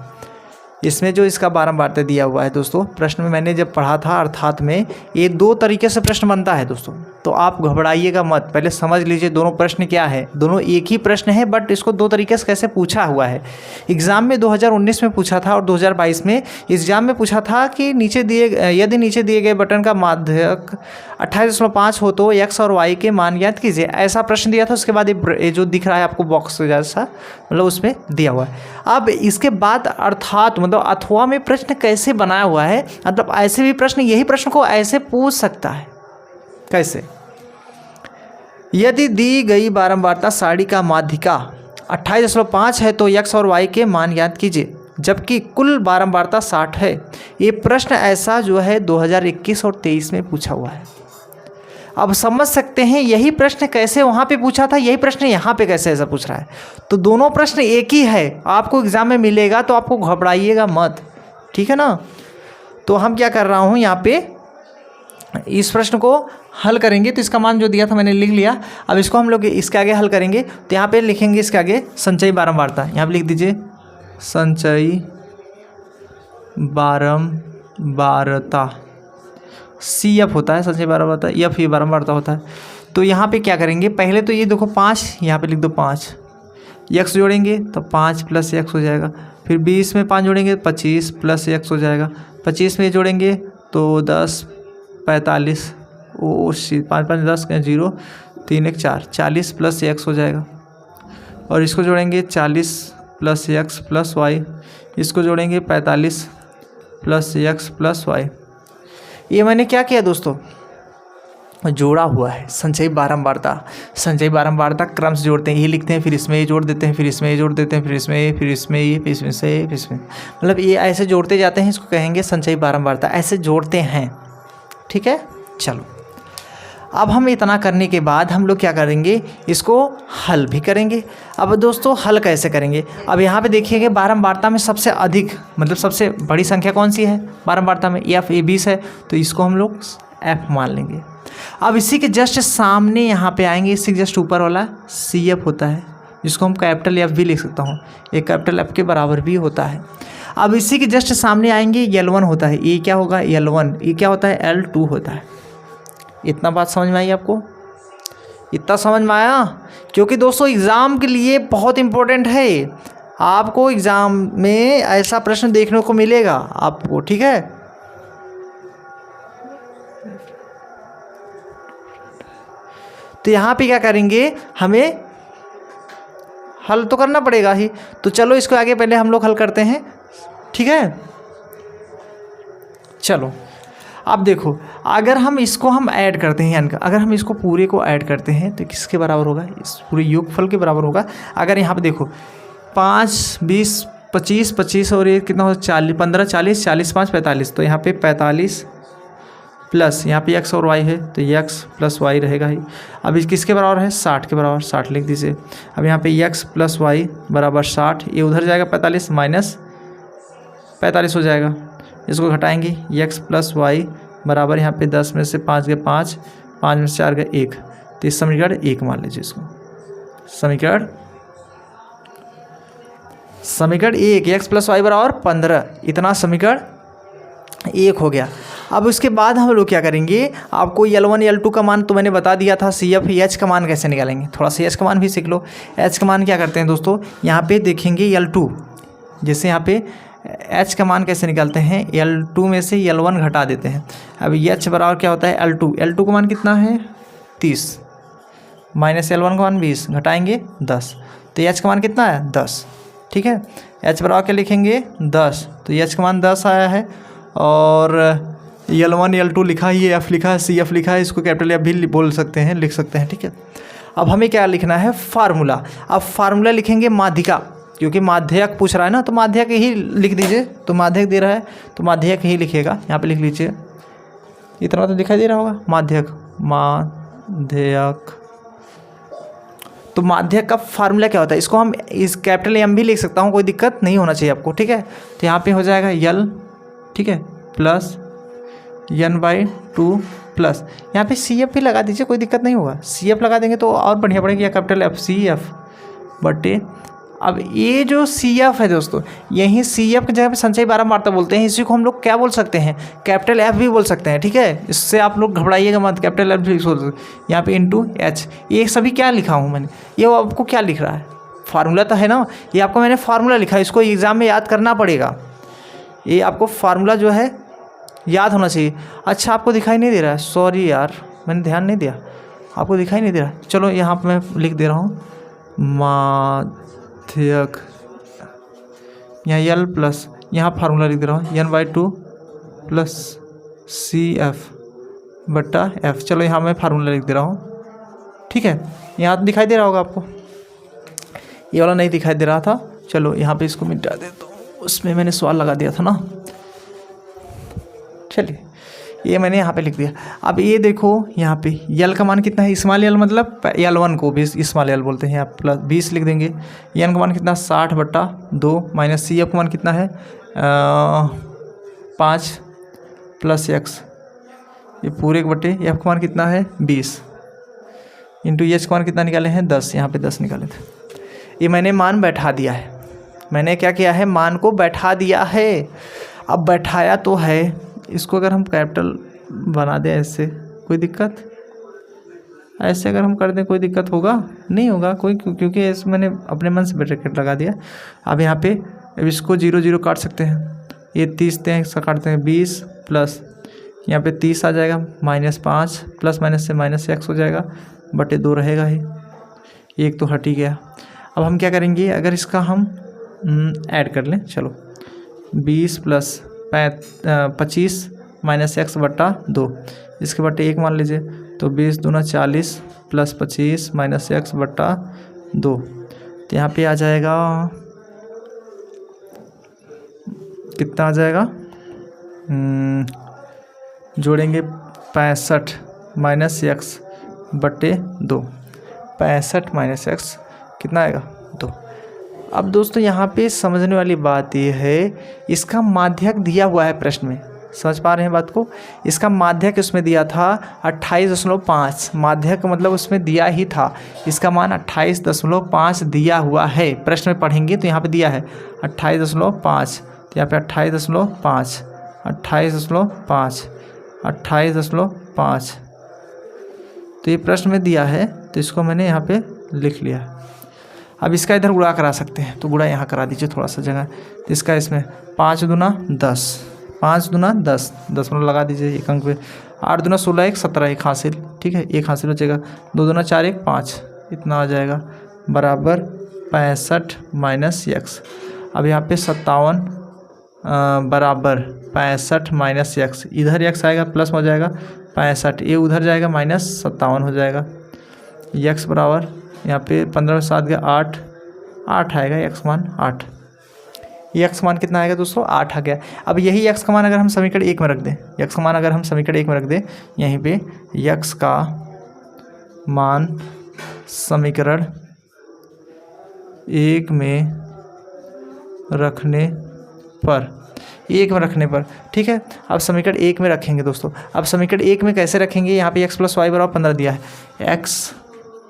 इसमें जो इसका बारंबारता दिया हुआ है दोस्तों, प्रश्न में मैंने जब पढ़ा था अर्थात में, ये 2 तरीके से प्रश्न बनता है दोस्तों, तो आप घबराइएगा मत, पहले समझ लीजिए दोनों प्रश्न क्या है। दोनों एक ही प्रश्न है, बट इसको 2 तरीके से कैसे पूछा हुआ है। एग्ज़ाम में 2019 में पूछा था और 2022 में एग्जाम में पूछा था कि यदि नीचे दिए गए बटन का माध्यक 28.5 हो तो x और y के मान ज्ञात कीजिए, ऐसा प्रश्न दिया था। उसके बाद ये जो दिख रहा है आपको बॉक्स जैसा, मतलब उसमें दिया हुआ है। अब इसके बाद अर्थात मतलब अथवा में प्रश्न कैसे बनाया हुआ है, मतलब ऐसे भी प्रश्न, यही प्रश्न को ऐसे पूछ सकता है। कैसे? यदि दी गई बारंबारता सारणी का माध्यिका 28.5 है तो x और y के मान ज्ञात कीजिए, जबकि कुल बारंबारता 60 है। ये प्रश्न ऐसा जो है 2021 और 23 में पूछा हुआ है। अब समझ सकते हैं यही प्रश्न कैसे वहाँ पे पूछा था, यही प्रश्न यहाँ पे कैसे ऐसा पूछ रहा है। तो दोनों प्रश्न एक ही है, आपको एग्जाम में मिलेगा, तो आपको घबराइएगा मत, ठीक है ना। तो हम क्या कर रहा हूँ यहाँ पे, इस प्रश्न को हल करेंगे। तो इसका मान जो दिया था मैंने लिख लिया। अब इसको हम लोग इसके आगे हल करेंगे, तो यहाँ पे लिखेंगे इसके आगे संचयी बारंबारता। यहाँ पे लिख दीजिए संचयी बारंबारता, CF होता है संचयी बारंबारता, F ये बारंबारता होता है। तो यहाँ पे क्या करेंगे, पहले तो ये देखो 5, यहाँ पे लिख दो 5, x जोड़ेंगे तो 5 + x हो जाएगा। फिर 20 में 5 जोड़ेंगे 25 + x हो जाएगा। 25 में जोड़ेंगे तो 10 45, 5 5 10 0 3 1 4, 40 + x हो जाएगा। और इसको जोड़ेंगे 40 + x + y, इसको जोड़ेंगे 45 + x + y। ये मैंने क्या किया दोस्तों, जोड़ा हुआ है संचयी बारंबारता। संचयी बारंबारता क्रम से जोड़ते हैं, ये लिखते हैं, फिर इसमें ये जोड़ देते हैं, फिर इसमें ये जोड़ देते हैं, फिर इसमें ये, फिर इसमें ये, फिर इसमें से, फिर इसमें, मतलब ये ऐसे जोड़ते जाते हैं। इसको कहेंगे संचयी बारंबारता, ऐसे जोड़ते हैं। ठीक है, चलो अब हम इतना करने के बाद हम लोग क्या करेंगे, इसको हल भी करेंगे। अब दोस्तों हल कैसे करेंगे, अब यहाँ पे देखिएगा बारंबारता में सबसे अधिक मतलब सबसे बड़ी संख्या कौन सी है बारंबारता में, F 20 है, तो इसको हम लोग F मान लेंगे। अब इसी के जस्ट सामने यहाँ पे आएंगे, इसी के जस्ट ऊपर वाला CF होता है, जिसको हम कैपिटल F भी लिख सकता हूँ, एक कैपिटल F के बराबर भी होता है। अब इसी के जस्ट सामने आएंगे L1 होता है, ये क्या होगा L1, ये क्या होता है L2 होता है। इतना बात समझ में आई आपको, इतना समझ में आया? क्योंकि दोस्तों एग्ज़ाम के लिए बहुत इम्पोर्टेंट है, आपको एग्ज़ाम में ऐसा प्रश्न देखने को मिलेगा आपको, ठीक है। तो यहाँ पे क्या करेंगे, हमें हल तो करना पड़ेगा ही, तो चलो इसको आगे पहले हम लोग हल करते हैं, ठीक है। चलो अब देखो, अगर हम इसको हम ऐड करते हैं, यानी अगर हम इसको पूरे को ऐड करते हैं तो किसके बराबर होगा, इस पूरे योगफल के बराबर होगा। अगर यहाँ पे देखो 5 20 25 25 और ये कितना होगा 40 15 40 40 5 45, तो यहाँ पे 45 प्लस यहाँ पे x और y है, तो x + y रहेगा ही। अब इस किसके बराबर है, 60 के बराबर, 60 लिख दीजिए। अब यहाँ पे x + y बराबर 60, ये उधर जाएगा 45 माइनस 45 हो जाएगा, इसको घटाएंगे, x + y बराबर यहाँ पे 10 में से 5 गए 5, 5 में से 4 गए 1, तो इस समीकरण 1 मान लीजिए इसको। समीकरण 1, x + y बराबर 15, इतना समीकरण 1 हो गया। अब उसके बाद हम लोग क्या करेंगे, आपको L1 L2 का मान तो मैंने बता दिया था, CF H का मान कैसे निकालेंगे, थोड़ा सा H का मान भी सीख लो। H का मान क्या करते हैं दोस्तों, यहाँ पे देखेंगे L2, जैसे यहाँ पे H का मान कैसे निकालते हैं, L2 में से L1 घटा देते हैं। अब H बराबर क्या होता है L2 का मान कितना है 30 माइनस L1 का मान 20, घटाएंगे 10, तो H का मान कितना है 10, ठीक है। H बराबर क्या लिखेंगे 10, तो H का मान 10 आया है, और L1 L2 लिखा ही है, F लिखा है, CF लिखा है, इसको कैपिटल F भी बोल सकते हैं, लिख सकते हैं, ठीक है। अब हमें क्या लिखना है, फार्मूला। अब फार्मूला लिखेंगे माध्यिका, क्योंकि माध्यक पूछ रहा है ना, तो माध्यक ही लिख दीजिए, तो माध्यक दे रहा है तो माध्यक ही लिखेगा, यहाँ पे लिख लीजिए, इतना तो दिखाई दे रहा होगा माध्यक। तो माध्यक का फार्मूला क्या होता है, इसको हम इस कैपिटल M भी लिख सकता हूँ, कोई दिक्कत नहीं होना चाहिए आपको, ठीक है। तो यहाँ पे हो जाएगा L ठीक है, प्लस n/2 प्लस यहाँ पे CF भी लगा दीजिए, कोई दिक्कत नहीं होगा। CF लगा देंगे तो और बढ़िया पड़ेगा, या कैपिटल F CF बटे। अब ये जो CF है दोस्तों, यही CF की जगह पे संचयी 12 मात्रा बोलते हैं, इसी को हम लोग क्या बोल सकते हैं, कैपिटल F भी बोल सकते हैं, ठीक है। इससे आप लोग घबराइएगा मत, कैपिटल F भी बोल सकते हैं। यहाँ पे इंटू H, ये सभी क्या लिखा हूँ मैंने, ये आपको क्या लिख रहा है, फार्मूला तो है ना, ये आपको मैंने फार्मूला लिखा है, इसको एग्ज़ाम में याद करना पड़ेगा। ये आपको फार्मूला जो है याद होना चाहिए। अच्छा, आपको दिखाई नहीं दे रहा है, सॉरी यार, मैंने ध्यान नहीं दिया, आपको दिखाई नहीं दे रहा। चलो यहाँ पर मैं लिख दे रहा हूँ, माध्यक, यहाँ L प्लस, यहाँ फार्मूला लिख दे रहा हूँ n/2 प्लस CF बट्टा F। चलो यहाँ मैं फार्मूला लिख दे रहा हूँ, ठीक है। यहाँ दिखाई दे रहा होगा आपको, ये वाला नहीं दिखाई दे रहा था। चलो यहाँ पे इसको मिटा देता हूँ, उसमें मैंने सवाल लगा दिया था ना। चलिए, ये मैंने यहाँ पे लिख दिया। अब ये देखो यहाँ पे L का मान कितना है, स्मॉल L मतलब L1 को भी स्मॉल L बोलते हैं, यहाँ प्लस 20 लिख देंगे। N का मान कितना 60/2 माइनस CF का मान कितना है 5 प्लस x, ये पूरे के बटे F का मान कितना है 20 इंटू H का मान कितना निकाले हैं 10, यहाँ पे 10 निकाले थे। ये मैंने मान बैठा दिया है, मैंने क्या किया है, मान को बैठा दिया है। अब बैठाया तो है, इसको अगर हम कैपिटल बना दें ऐसे, कोई दिक्कत, ऐसे अगर हम कर दें कोई दिक्कत होगा नहीं होगा कोई, क्योंकि ऐसे मैंने अपने मन से ब्रैकेट लगा दिया। अब यहाँ पे अब इसको 0 0 काट सकते हैं, ये 30 थे, इसका काटते हैं 20 प्लस यहाँ पे 30 आ जाएगा, -5 प्लस माइनस से माइनस x हो जाएगा, बटे 2 रहेगा ही, एक तो हट ही गया। अब हम क्या करेंगे, अगर इसका हम ऐड कर लें, चलो 20 प्लस 25 माइनस x बट्टा 2, इसके बटे 1 मान लीजिए, तो 20 दूना 40 प्लस 25 माइनस x बट्टा 2, तो यहाँ पे आ जाएगा कितना आ जाएगा, जोड़ेंगे 65 माइनस x बटे 2, 65 माइनस x कितना आएगा 2। अब दोस्तों यहाँ पे समझने वाली बात ये है, इसका माध्यक दिया हुआ है प्रश्न में, समझ पा रहे हैं बात को। इसका माध्यक उसमें दिया था 28.5, माध्यक मतलब उसमें दिया ही था, इसका मान 28.5 दिया हुआ है, प्रश्न में पढ़ेंगे तो यहाँ पे दिया है 28.5, तो यहाँ पे 28.5 28.5, तो ये प्रश्न में दिया है, तो इसको मैंने यहाँ पे लिख लिया। अब इसका इधर गुणा करा सकते हैं, तो गुणा यहाँ करा दीजिए थोड़ा सा जगह, तो इसका इसमें 5 दूना 10, 5 दूना 10, 10 लगा दीजिए एक अंक पे, 8 दूना 16, 1 17, 1 हासिल, ठीक है, 1 हासिल बचेगा, 2 दूना 4, 1 5, इतना आ जाएगा बराबर 65 माइनस x। अब यहाँ पे 57 बराबर 65 माइनस x, इधर x आएगा प्लस हो जाएगा 65, ये उधर जाएगा माइनस 57 हो जाएगा, x बराबर यहाँ पे 15 में 7 गया 8 आएगा, x मान 8, x मान कितना आएगा दोस्तों 8 आ गया। अब यही x का मान अगर हम समीकरण 1 में रख दें, x का मान अगर हम समीकरण 1 में रख दें, यहीं पे x का मान समीकरण 1 में रखने पर, ठीक है। अब समीकरण 1 में रखेंगे दोस्तों, अब समीकरण 1 में कैसे रखेंगे, यहाँ पे x प्लस वाई बराबर 15 दिया है, x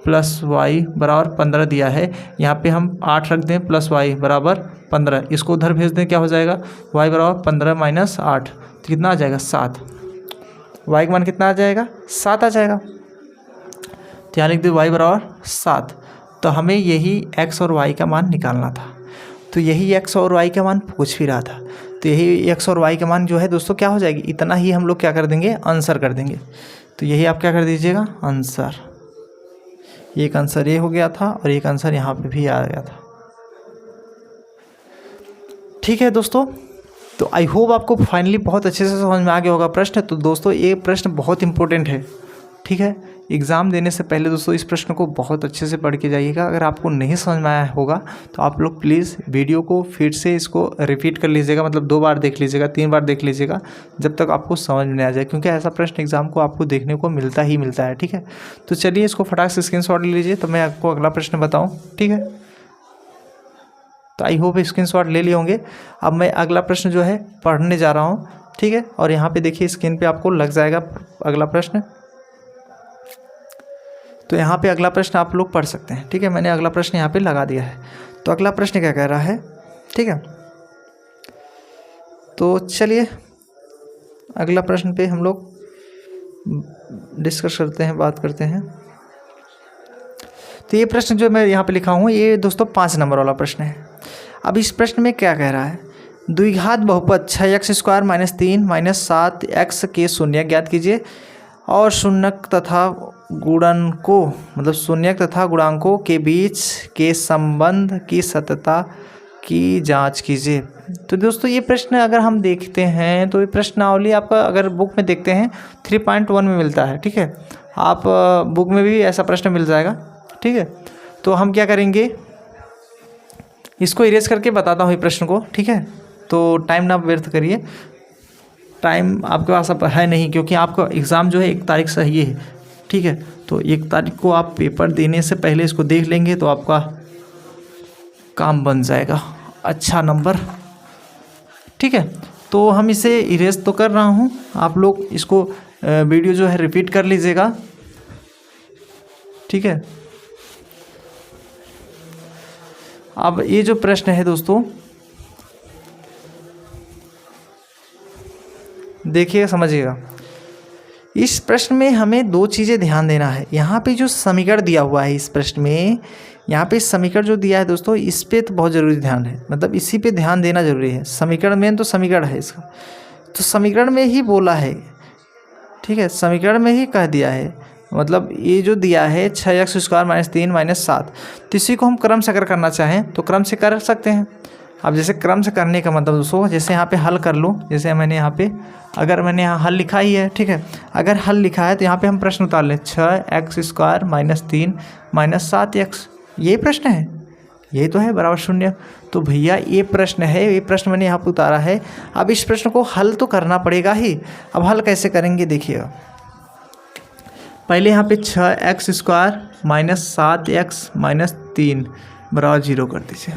प्लस वाई बराबर 15 दिया है, यहाँ पे हम 8 रख दें प्लस वाई बराबर 15, इसको उधर भेज दें, क्या हो जाएगा y बराबर 15 माइनस 8, तो कितना आ जाएगा 7, y का मान कितना आ जाएगा 7 आ जाएगा, तो यहाँ लिख दे y बराबर 7। तो हमें यही x और y का मान निकालना था, तो यही x और y का मान पूछ भी रहा था, तो यही x और y का मान जो है दोस्तों क्या हो जाएगी, इतना ही हम लोग क्या कर देंगे आंसर कर देंगे, तो यही आप क्या कर दीजिएगा आंसर। एक आंसर ये हो गया था और एक आंसर यहाँ पे भी आ गया था, ठीक है दोस्तों। तो आई होप आपको फाइनली बहुत अच्छे से समझ में आ गया होगा प्रश्न। तो दोस्तों ये प्रश्न बहुत इंपॉर्टेंट है, ठीक है। एग्ज़ाम देने से पहले दोस्तों इस प्रश्न को बहुत अच्छे से पढ़ के जाइएगा। अगर आपको नहीं समझ में आया होगा तो आप लोग प्लीज़ वीडियो को फिर से इसको रिपीट कर लीजिएगा, मतलब 2 बार देख लीजिएगा, 3 बार देख लीजिएगा, जब तक आपको समझ में नहीं आ जाए, क्योंकि ऐसा प्रश्न एग्जाम को आपको देखने को मिलता ही मिलता है, ठीक है। तो चलिए इसको फटाक से स्क्रीनशॉट ले लीजिए, तो मैं आपको अगला प्रश्न बताऊँ, ठीक है। तो आई होप स्क्रीनशॉट ले लिए होंगे। अब मैं अगला प्रश्न जो है पढ़ने जा रहा हूँ, ठीक है। और यहाँ पे देखिए स्क्रीन पे आपको लग जाएगा अगला प्रश्न। तो यहाँ पे अगला प्रश्न आप लोग पढ़ सकते हैं, ठीक है। मैंने अगला प्रश्न यहाँ पे लगा दिया है। तो अगला प्रश्न क्या कह रहा है, ठीक है। तो चलिए अगला प्रश्न पे हम लोग डिस्कस करते हैं, बात करते हैं। तो ये प्रश्न जो मैं यहाँ पे लिखा हूँ ये दोस्तों 5 नंबर वाला प्रश्न है। अब इस प्रश्न में क्या कह रहा है, द्विघात बहुपद 6x² - 3 - 7x के शून्यक ज्ञात कीजिए और शून्यक तथा गुणकों मतलब शून्यक तथा गुणांकों के बीच के संबंध की सत्यता की जांच कीजिए। तो दोस्तों ये प्रश्न अगर हम देखते हैं तो ये प्रश्नावली आपका अगर बुक में देखते हैं 3.1 में मिलता है, ठीक है। आप बुक में भी ऐसा प्रश्न मिल जाएगा, ठीक है। तो हम क्या करेंगे, इसको इरेज करके बताता हूँ ये प्रश्न को, ठीक है। तो टाइम ना व्यर्थ करिए, टाइम आपके पास अब है नहीं, क्योंकि आपका एग्ज़ाम जो है 1 तारीख से ही है, ठीक है। तो 1 तारीख को आप पेपर देने से पहले इसको देख लेंगे तो आपका काम बन जाएगा, अच्छा नंबर, ठीक है। तो हम इसे इरेज तो कर रहा हूँ, आप लोग इसको वीडियो जो है रिपीट कर लीजिएगा, ठीक है। अब ये जो प्रश्न है दोस्तों देखिएगा, समझिएगा। इस प्रश्न में हमें 2 चीज़ें ध्यान देना है। यहाँ पे जो समीकरण दिया हुआ है इस प्रश्न में, यहाँ पे समीकरण जो दिया है दोस्तों इस पे तो बहुत ज़रूरी ध्यान है, मतलब इसी पे ध्यान देना ज़रूरी है। समीकरण में तो समीकरण है इसका, तो समीकरण में ही बोला है, ठीक है, समीकरण में ही कह दिया है। मतलब ये जो दिया है 6x² - 3 - 7, तो इसी को हम क्रम से अगर करना चाहें तो क्रम से कर सकते हैं। अब जैसे क्रम से करने का मतलब दोस्तों, जैसे यहाँ पे हल कर लो, जैसे मैंने यहाँ पे अगर मैंने यहाँ हल लिखा ही है, ठीक है। अगर हल लिखा है तो यहाँ पे हम प्रश्न उतार लें 6x² - 3 - 7x, ये प्रश्न है, ये तो है बराबर 0। तो भैया ये प्रश्न है, ये प्रश्न मैंने यहाँ पे उतारा है। अब इस प्रश्न को हल तो करना पड़ेगा ही। अब हल कैसे करेंगे देखिएगा, पहले यहाँ पे 6x² - 7x - 3 बराबर 0 कर दीजिए।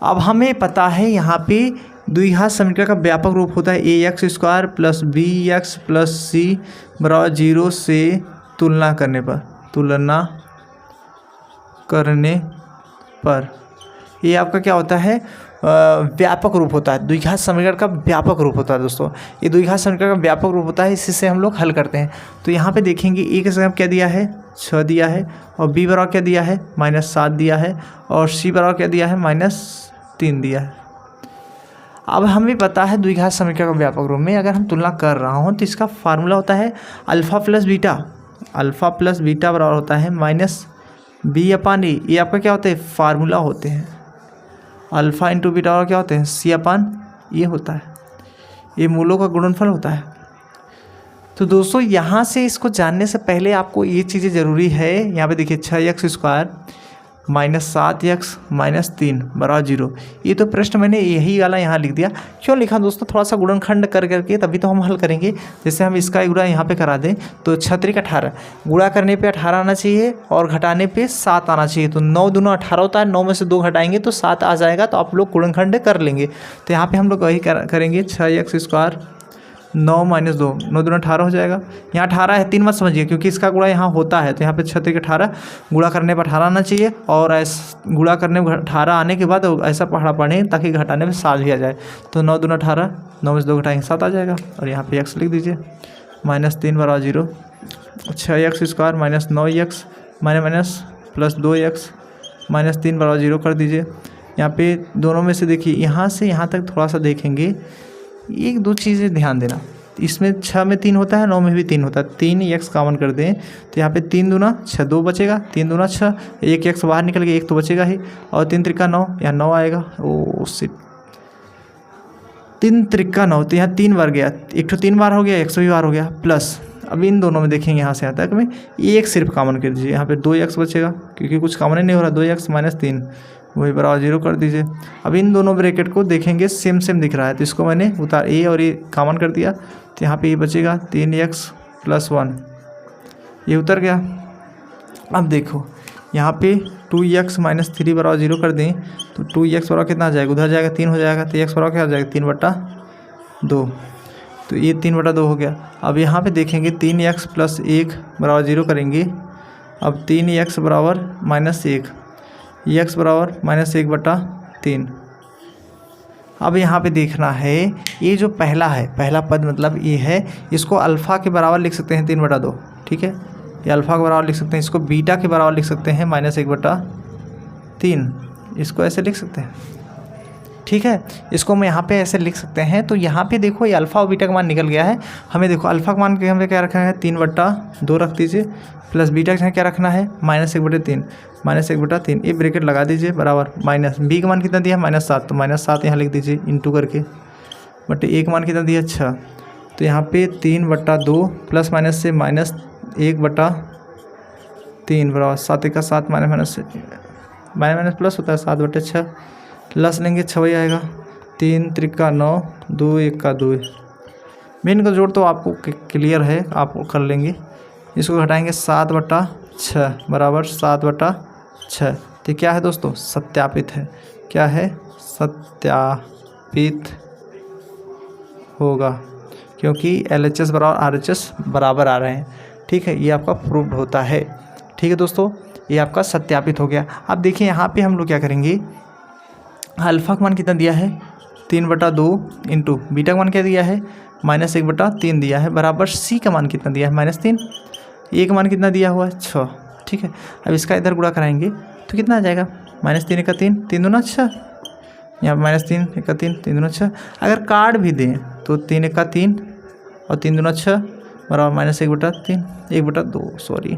अब हमें पता है यहाँ पे द्विघात समीकरण का व्यापक रूप होता है ax² + bx + c बराबर 0 से तुलना करने पर ये आपका क्या होता है, व्यापक रूप होता है। द्विघात समीकरण का व्यापक रूप होता है दोस्तों, ये द्विघात समीकरण का व्यापक रूप होता है, इसी से हम लोग हल करते हैं। तो यहाँ पे देखेंगे a के जगह क्या दिया है 6 दिया है, और b बराबर क्या दिया है -7 दिया है, और c बराबर क्या दिया है -3 दिया है। अब हमें पता है द्विघात समीकरण का व्यापक रूप में अगर हम तुलना कर रहा हूँ तो इसका फार्मूला होता है अल्फ़ा प्लस बीटा बराबर होता है -b/a। ये आपका क्या होता है, फार्मूला होते हैं। अल्फ़ा इंटू बीटा और क्या होते हैं c/a होता है, ये मूलों का गुणनफल होता है। तो दोस्तों यहाँ से इसको जानने से पहले आपको ये चीज़ें ज़रूरी है। यहाँ पे देखिए 6x² - 7x - 3 बराबर 0, ये तो प्रश्न मैंने यही वाला यहाँ लिख दिया। क्यों लिखा दोस्तों, थोड़ा सा गुणनखंड कर करके तभी तो हम हल करेंगे। जैसे हम इसका गुणा यहाँ पे करा दें तो 6×3 = 18, गुणा करने पे 18 आना चाहिए और घटाने पे 7 आना चाहिए। तो 9 दूना 18 होता है, 9 में से 2 घटाएंगे तो 7 आ जाएगा। तो आप लोग गुणनखंड कर लेंगे। तो यहाँ पर हम लोग वही करेंगे 6x² 9 - 2, 9 दूना 18 हो जाएगा। यहाँ 18 है, 3 मत समझिए क्योंकि इसका गुणा यहाँ होता है। तो यहाँ पे 6×3 = 18, गुणा करने पर 18 आना चाहिए, और गुणा करने में 18 आने के बाद ऐसा पढ़ा पढ़ें ताकि घटाने में 7 भी आ जाए। तो 9 दूना 18, 9 में से 2 घटाएंगे 7 आ जाएगा। और यहाँ पे x लिख दीजिए -3 बराबर 0, 6x² - 9x + 2x -3 बराबर 0 कर दीजिए। यहाँ पे दोनों में से देखिए यहाँ से यहाँ तक थोड़ा सा देखेंगे, 1-2 चीज़ें ध्यान देना। इसमें 6 में 3 होता है, 9 में भी 3 होता है। 3x कॉमन कर दें तो यहाँ पे 3 दूना 6, 2 बचेगा, 3 दूना 6, 1x बाहर निकल गया, 1 तो बचेगा ही, और 3×3 = 9, यहाँ 9 आएगा। ओ सिट, 3×3 = 9, तो यहाँ 3 बार गया, 1 तो 3 बार हो गया, 100 भी बार हो गया, प्लस अब इन दोनों में देखेंगे यहाँ से यहाँ तक में 1 सिर्फ कॉमन कर दीजिए। यहाँ पे 2x बचेगा क्योंकि कुछ कॉमन ही नहीं हो रहा, 2x - 3 वही बराबर 0 कर दीजिए। अब इन दोनों ब्रैकेट को देखेंगे सेम दिख रहा है, तो इसको मैंने उतार ए और ये कॉमन कर दिया। तो यहाँ पे ये बचेगा 3x + 1, ये उतर गया। अब देखो यहाँ पे 2x - 3 बराबर 0 कर दें तो 2x बराबर कितना आ जाएगा, उधर जाएगा 3 हो जाएगा। तो x बराबर क्या हो जाएगा 2, तो ये 3/2 हो गया। अब यहाँ पे देखेंगे 3x + 1 बराबर 0 करेंगे। अब 3x बराबर -1, x बराबर -1/3। अब यहाँ पे देखना है ये जो पहला है, पहला पद मतलब ये है, इसको अल्फ़ा के बराबर लिख सकते हैं 3/2, ठीक है। ये अल्फ़ा के बराबर लिख सकते हैं, इसको बीटा के बराबर लिख सकते हैं -1/3, इसको ऐसे लिख सकते हैं, ठीक है। इसको हम यहाँ पे ऐसे लिख सकते हैं। तो यहाँ पे देखो ये अल्फ़ा और बीटा का मान निकल गया है। हमें देखो अल्फ़ा का मान हमें क्या रखना है 3/2 रख दीजिए, प्लस बीटा का क्या रखना है -1/3, -1/3 ये ब्रैकेट लगा दीजिए बराबर माइनस बी का मान कितना दिया है -7, तो -7 यहाँ लिख दीजिए इंटू करके, बट ए का मान कितना दिया 6, तो यहाँ पे 3/2 प्लस माइनस से -1/3 बराबर 7 का 7 माइनस प्लस होता है 7/6, प्लस लेंगे 6 वही आएगा, 3 त्रिका 9, 2 1 का 2। मेन का जोड़ तो आपको क्लियर है, आप कर लेंगे। इसको घटाएंगे 7/6 बराबर 7/6। तो क्या है दोस्तों सत्यापित है, क्या है सत्यापित होगा, क्योंकि LHS बराबर RHS बराबर आ रहे हैं, ठीक है। ये आपका प्रूव्ड होता है, ठीक है दोस्तों, ये आपका सत्यापित हो गया। अब देखिए यहाँ पे हम लोग क्या करेंगे, अल्फ़ा का मान कितना दिया है 3/2 इंटू बीटा का मान क्या दिया है -1/3 दिया है, बराबर सी का मान कितना दिया है -3, ए का मान कितना दिया हुआ है 6, ठीक है। अब इसका इधर गुणा कराएंगे तो कितना आ जाएगा -3 × 3, 3 दूना 6, यहाँ -3 × 3, 3 दूना 6। अगर काट भी दें तो 3 × 3 और 3 दूना 6 बराबर -1/3, 1/2 सॉरी।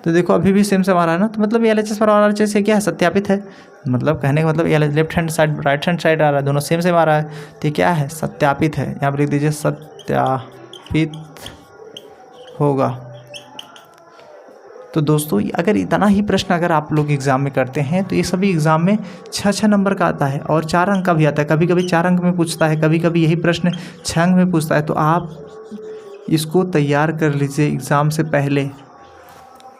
तो देखो अभी भी सेम आ रहा है ना, तो मतलब ये LHS बराबर RHS से क्या है सत्यापित है, मतलब कहने का मतलब ये left hand side right hand side आ रहा है, दोनों सेम आ रहा है, तो क्या है सत्यापित है। यहाँ पर लिख दीजिए सत्यापित होगा। तो दोस्तों अगर इतना ही प्रश्न अगर आप लोग एग्ज़ाम में करते हैं तो ये सभी एग्ज़ाम में 6 नंबर का आता है और 4 अंक का भी आता है, कभी कभी 4 अंक में पूछता है, कभी कभी यही प्रश्न 6 अंक में पूछता है। तो आप इसको तैयार कर लीजिए एग्ज़ाम से पहले,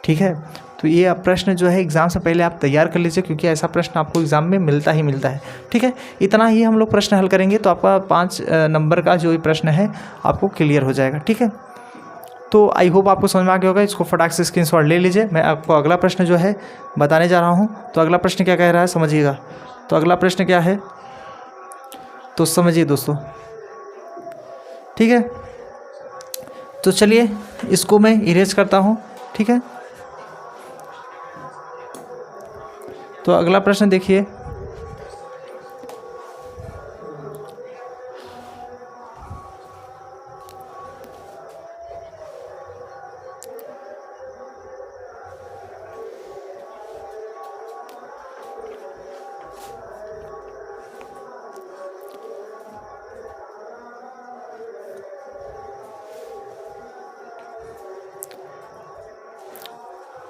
ठीक है। तो ये प्रश्न जो है एग्ज़ाम से पहले आप तैयार कर लीजिए, क्योंकि ऐसा प्रश्न आपको एग्ज़ाम में मिलता ही मिलता है, ठीक है। इतना ही हम लोग प्रश्न हल करेंगे तो आपका 5 नंबर का जो प्रश्न है आपको क्लियर हो जाएगा, ठीक है। तो आई होप आपको समझ में आ गया होगा, इसको फटाक से स्क्रीनशॉट ले लीजिए। मैं आपको अगला प्रश्न जो है बताने जा रहा हूँ। तो अगला प्रश्न क्या कह रहा है समझिएगा। तो अगला प्रश्न क्या है तो समझिए दोस्तों, ठीक है। तो चलिए इसको मैं इरेज करता हूँ, ठीक है। तो अगला प्रश्न देखिए,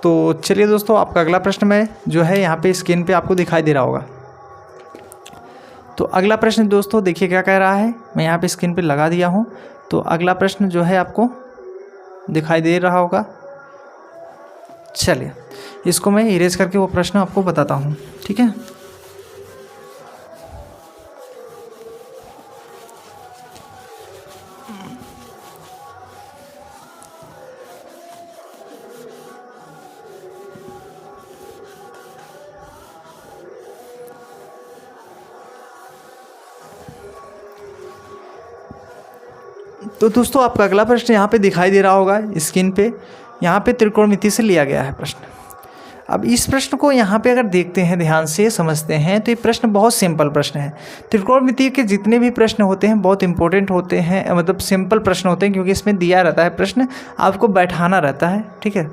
तो चलिए दोस्तों आपका अगला प्रश्न में जो है यहाँ पे स्क्रीन पे आपको दिखाई दे रहा होगा। तो अगला प्रश्न दोस्तों देखिए क्या कह रहा है, मैं यहाँ पे स्क्रीन पे लगा दिया हूँ। तो अगला प्रश्न जो है आपको दिखाई दे रहा होगा। चलिए इसको मैं इरेज करके वो प्रश्न आपको बताता हूँ, ठीक है। तो दोस्तों आपका अगला प्रश्न यहाँ पे दिखाई दे रहा होगा स्क्रीन पे, यहाँ पे त्रिकोणमिति से लिया गया है प्रश्न। अब इस प्रश्न को यहाँ पे अगर देखते हैं ध्यान से समझते हैं तो ये प्रश्न बहुत सिंपल प्रश्न है। त्रिकोणमिति के जितने भी प्रश्न होते हैं बहुत इंपॉर्टेंट होते हैं, मतलब सिंपल प्रश्न होते हैं, क्योंकि इसमें दिया रहता है प्रश्न, आपको बैठाना रहता है, ठीक है।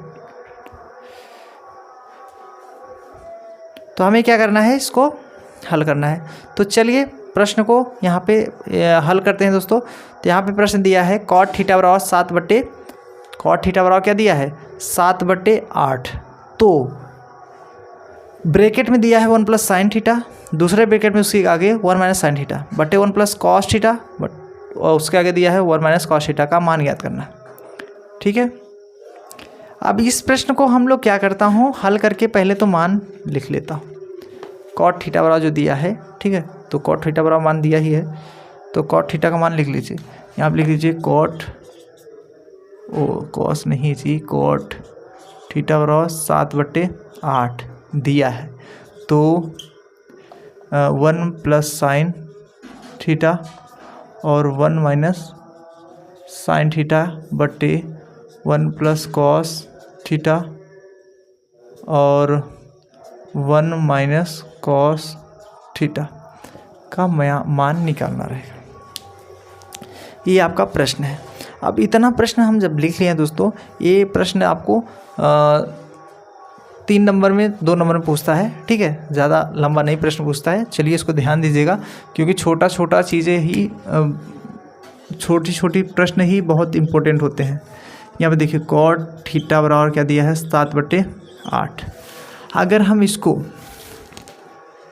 तो हमें क्या करना है, इसको हल करना है। तो चलिए प्रश्न को यहाँ पे हल करते हैं दोस्तों। तो यहाँ पे प्रश्न दिया है cot थीटा बराबर 7/, क्या दिया है 7/8। तो ब्रैकेट में दिया है 1 + sin थीटा, दूसरे ब्रैकेट में उसके आगे 1 - sin थीटा बटे 1 + cos थीटा, और उसके आगे दिया है 1 - cos थीटा का मान ज्ञात करना, ठीक है। अब इस प्रश्न को हम लोग क्या करता हूँ, हल करके पहले तो मान लिख लेता हूँ। cot थीटा बराबर जो दिया है, ठीक है, तो cot थीटा बराबर मान दिया ही है, तो कॉट थीटा का मान लिख लीजिए, यहाँ पे लिख लीजिए कॉट कॉस नहीं जी, कॉट थीटा बराबर 7/8 दिया है। तो 1 प्लस साइन थीटा और 1 माइनस साइन थीटा बटे 1 प्लस कॉस थीटा और 1 माइनस कॉस थीटा का मान निकालना रहेगा। ये आपका प्रश्न है। अब इतना प्रश्न हम जब लिख लिए हैं दोस्तों, ये प्रश्न आपको 3 नंबर में 2 नंबर में पूछता है, ठीक है, ज़्यादा लंबा नहीं प्रश्न पूछता है। चलिए इसको ध्यान दीजिएगा, क्योंकि छोटा छोटा चीज़ें ही छोटी छोटी प्रश्न ही बहुत इंपॉर्टेंट होते हैं। यहाँ पे देखिए कॉट थीटा बराबर क्या दिया है 7/8। अगर हम इसको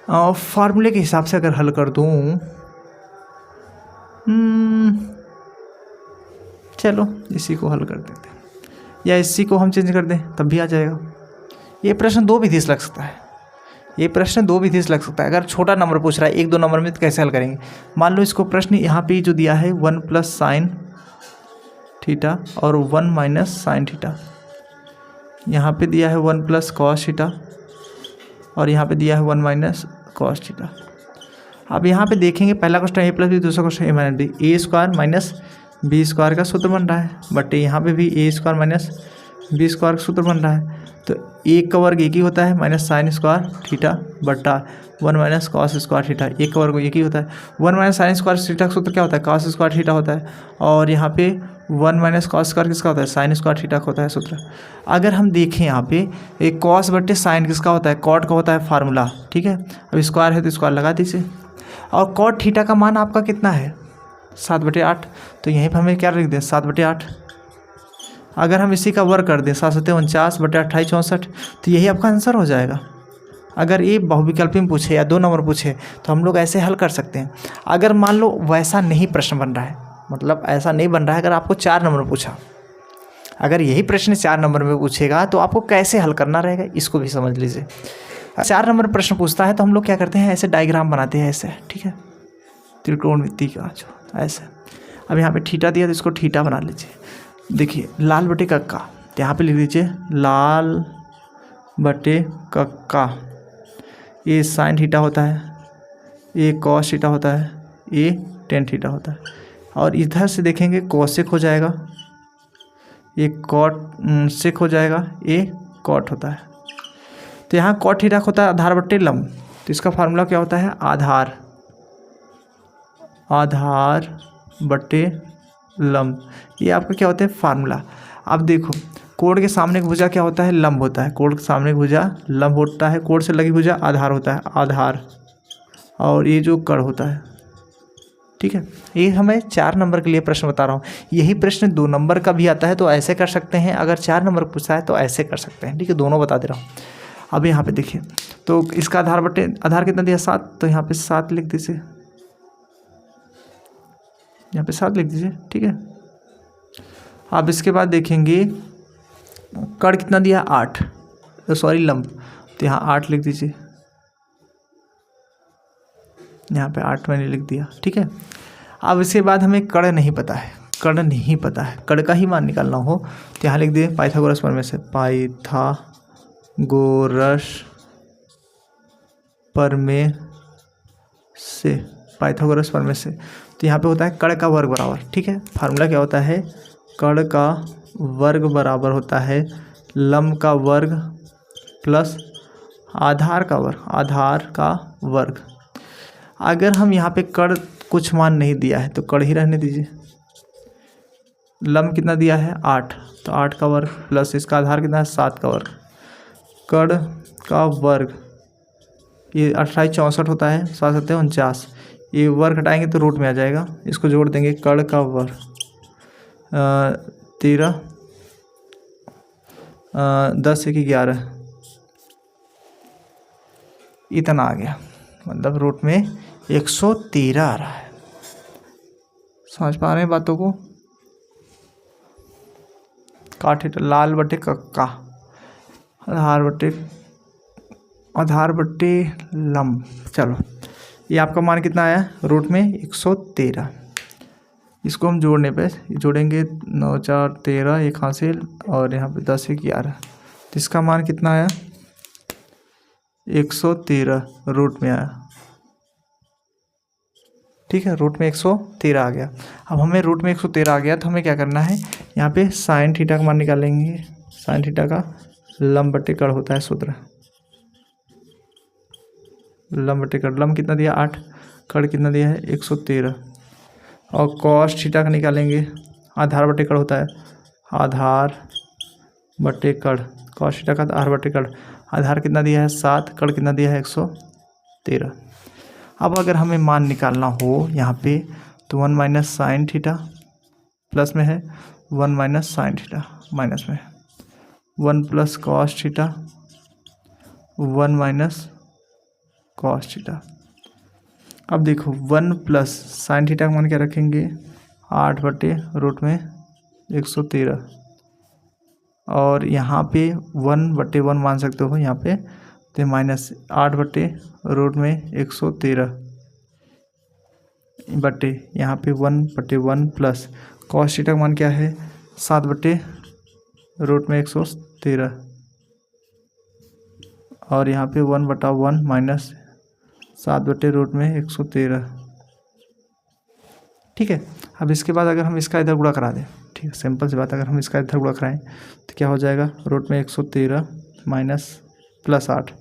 फार्मूले के हिसाब से अगर हल कर दूँ, चलो इसी को हल कर देते हैं या इसी को हम चेंज कर दें तब भी आ जाएगा। ये प्रश्न 2 विधि से लग सकता है, ये प्रश्न 2 विधि से लग सकता है। अगर छोटा नंबर पूछ रहा है 1-2 नंबर में तो कैसे हल करेंगे। मान लो इसको प्रश्न यहाँ पे जो दिया है 1 प्लस साइन थीटा और 1 माइनस साइन थीटा, यहाँ पे दिया है 1 प्लस कॉस थीटा और यहाँ पे दिया है 1 माइनस कॉस थीटा। अब यहाँ पे देखेंगे पहला क्वेश्चन ए प्लस बी, दूसरा क्वेश्चन ए माइनस बी, ए स्क्वायर माइनस बी स्क्वायर का सूत्र बन रहा है, बट यहाँ पे भी ए स्क्वायर माइनस बी स्क्वायर का सूत्र बन रहा है। तो एक का वर्ग एक ही होता है, माइनस साइन स्क्वायर थीटा बटा 1 माइनस कॉस स्क्वायर थीटा, एक का वर्ग एक ही होता है। 1 माइनस साइन स्क्वायर थीटा का सूत्र क्या होता है, कॉस स्क्वायर थीटा होता है, और यहाँ पे 1 माइनस कॉस स्क्वायर किसका होता है, साइन स्क्वायर थीटा का होता है सूत्र। अगर हम देखें यहाँ पे एक कॉस बटे साइन किसका होता है, कॉट का होता है फार्मूला, ठीक है। अब स्क्वायर है तो स्क्वायर लगा दीजिए, और कॉट थीटा का मान आपका कितना है 7/8, तो यहीं पर हमें क्या लिख दें 7/8। अगर हम इसी का वर्ग कर दें 7 × 49 बटे 28 64, तो यही आपका आंसर हो जाएगा। अगर ये बहुविकल्पी में पूछे या 2 नंबर पूछे तो हम लोग ऐसे हल कर सकते हैं। अगर मान लो वैसा नहीं प्रश्न बन रहा है, मतलब ऐसा नहीं बन रहा है, अगर आपको 4 नंबर पूछा, अगर यही प्रश्न 4 नंबर में पूछेगा तो आपको कैसे हल करना रहेगा, इसको भी समझ लीजिए। 4 नंबर प्रश्न पूछता है तो हम लोग क्या करते हैं, ऐसे डायग्राम बनाते हैं ऐसे, ठीक है, त्रिकोणमिति का जो ऐसे। अब यहाँ पे थीटा दिया तो इसको थीटा बना लीजिए। देखिए लाल बटे कक्का, तो यहाँ पे लिख लीजिए लाल बटे कक्का, ये साइन थीटा होता है, ये कॉस थीटा होता है, ये टेन थीटा होता है, और इधर से देखेंगे कोसेक हो जाएगा, ये कॉट सेक हो जाएगा, ये कॉट होता है। तो यहाँ कॉट थीटा होता है आधार बटे लंब, तो इसका फार्मूला क्या होता है, आधार बटे लंब, ये आपका क्या होता है फार्मूला। अब देखो कोण के सामने की भुजा क्या होता है, लंब होता है, कोण के सामने की भुजा लंब होता है, कोण से लगी भुजा आधार होता है, आधार, और ये जो कड़ होता है, ठीक है। ये हमें 4 नंबर के लिए प्रश्न बता रहा हूँ। यही प्रश्न 2 नंबर का भी आता है तो ऐसे कर सकते हैं, अगर 4 नंबर पूछता है तो ऐसे कर सकते हैं, ठीक है, दोनों बता दे रहा हूँ। अब यहाँ पे देखिए तो इसका आधार बटे आधार कितना दिया 7, तो यहाँ पे 7 लिख दीजिए, यहाँ पे 7 लिख दीजिए, ठीक है। अब इसके बाद देखेंगे कड़ कितना दिया 8, सॉरी लंब, तो यहाँ 8 लिख दीजिए, यहाँ पे 8 मैंने लिख दिया, ठीक है। अब इसके बाद हमें कड़ नहीं पता है, कड़ नहीं पता है, कड़ का ही मान निकालना हो तो यहाँ लिख दिए पाइथागोरस प्रमेय से, पाइथागोरस प्रमेय से। तो यहाँ पे होता है कड़ का वर्ग बराबर, ठीक है। फार्मूला क्या होता है, कड़ का वर्ग बराबर होता है लंब का वर्ग प्लस आधार का वर्ग। अगर हम यहाँ पे कड़ कुछ मान नहीं दिया है तो कड़ ही रहने दीजिए। लंब कितना दिया है 8, तो 8 का वर्ग प्लस इसका आधार कितना है 7 का वर्ग, कड़ का वर्ग, ये 28 64 होता है, 7 7 49, ये वर्ग हटाएंगे तो रूट में आ जाएगा, इसको जोड़ देंगे, कड़ का वर्ग 13 10 1 11, इतना आ गया, मतलब रूट में 113 आ रहा है। समझ पा रहे हैं बातों को। काट लाल बटे कक्का, आधार बटे लंब, चलो ये आपका मान कितना आया रूट में 113। इसको हम जोड़ने पे जोड़ेंगे 9 4 13 एक हासिल और यहाँ पे 10 1 11, तो इसका मान कितना आया 113 रूट में आया। ठीक है, रूट में 113 आ गया। अब हमें रूट में 113 आ गया तो हमें क्या करना है, यहाँ पे साइन थीटा का मान निकालेंगे। साइन थीटा का लंब बटे कड़ होता है सूत्र, लंब बटे कड़। लंब कितना दिया 8, कड़ कितना दिया है 113। और कॉस थीटा का निकालेंगे, आधार बटे कड़ होता है, आधार बटे कड़। कॉस थीटा का आधार बटे कड़, आधार कितना दिया है 7, कड़ कितना दिया है 113। अब अगर हमें मान निकालना हो यहाँ पे तो 1 माइनस साइन थीटा प्लस में है, 1 माइनस साइन थीटा माइनस में, 1 plus cos theta, 1 minus cos theta. अब देखो 1 प्लस साइन थीटा का मान क्या रखेंगे 8 बटे रूट में 113, और यहाँ पे 1 बटे 1 मान सकते हो यहाँ पे, तो माइनस 8 बटे रूट में 113 बटे यहाँ पे 1 बटे 1 प्लस कॉस थीटा का मान क्या है 7 बटे रूट में 113, और यहाँ पे 1 बटा 1 माइनस 7 बटे रूट में 113। ठीक है, अब इसके बाद अगर हम इसका इधर गुणा करा दें, ठीक है, सिंपल सी बात, अगर हम इसका इधर गुणा कराएं तो क्या हो जाएगा रूट में 113 माइनस प्लस 8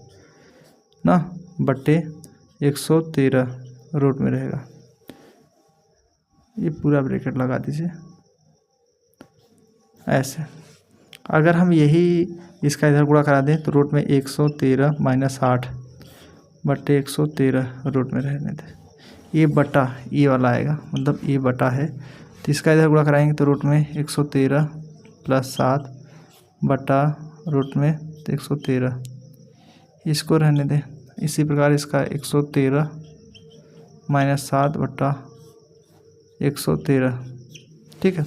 ना बटे 113 रूट में रहेगा। ये पूरा ब्रैकेट लगा दीजिए ऐसे। अगर हम यही इसका इधर गुणा करा दें तो रूट में 113 माइनस 8 बटे 113 रूट में रहने दें। ये बटा ये वाला आएगा, मतलब ये बटा है, तो इसका इधर गुणा कराएंगे तो रूट में 113 प्लस 7 बटा रूट में 113, इसको रहने दें। इसी प्रकार इसका 113 माइनस 7 बटा 113। ठीक है,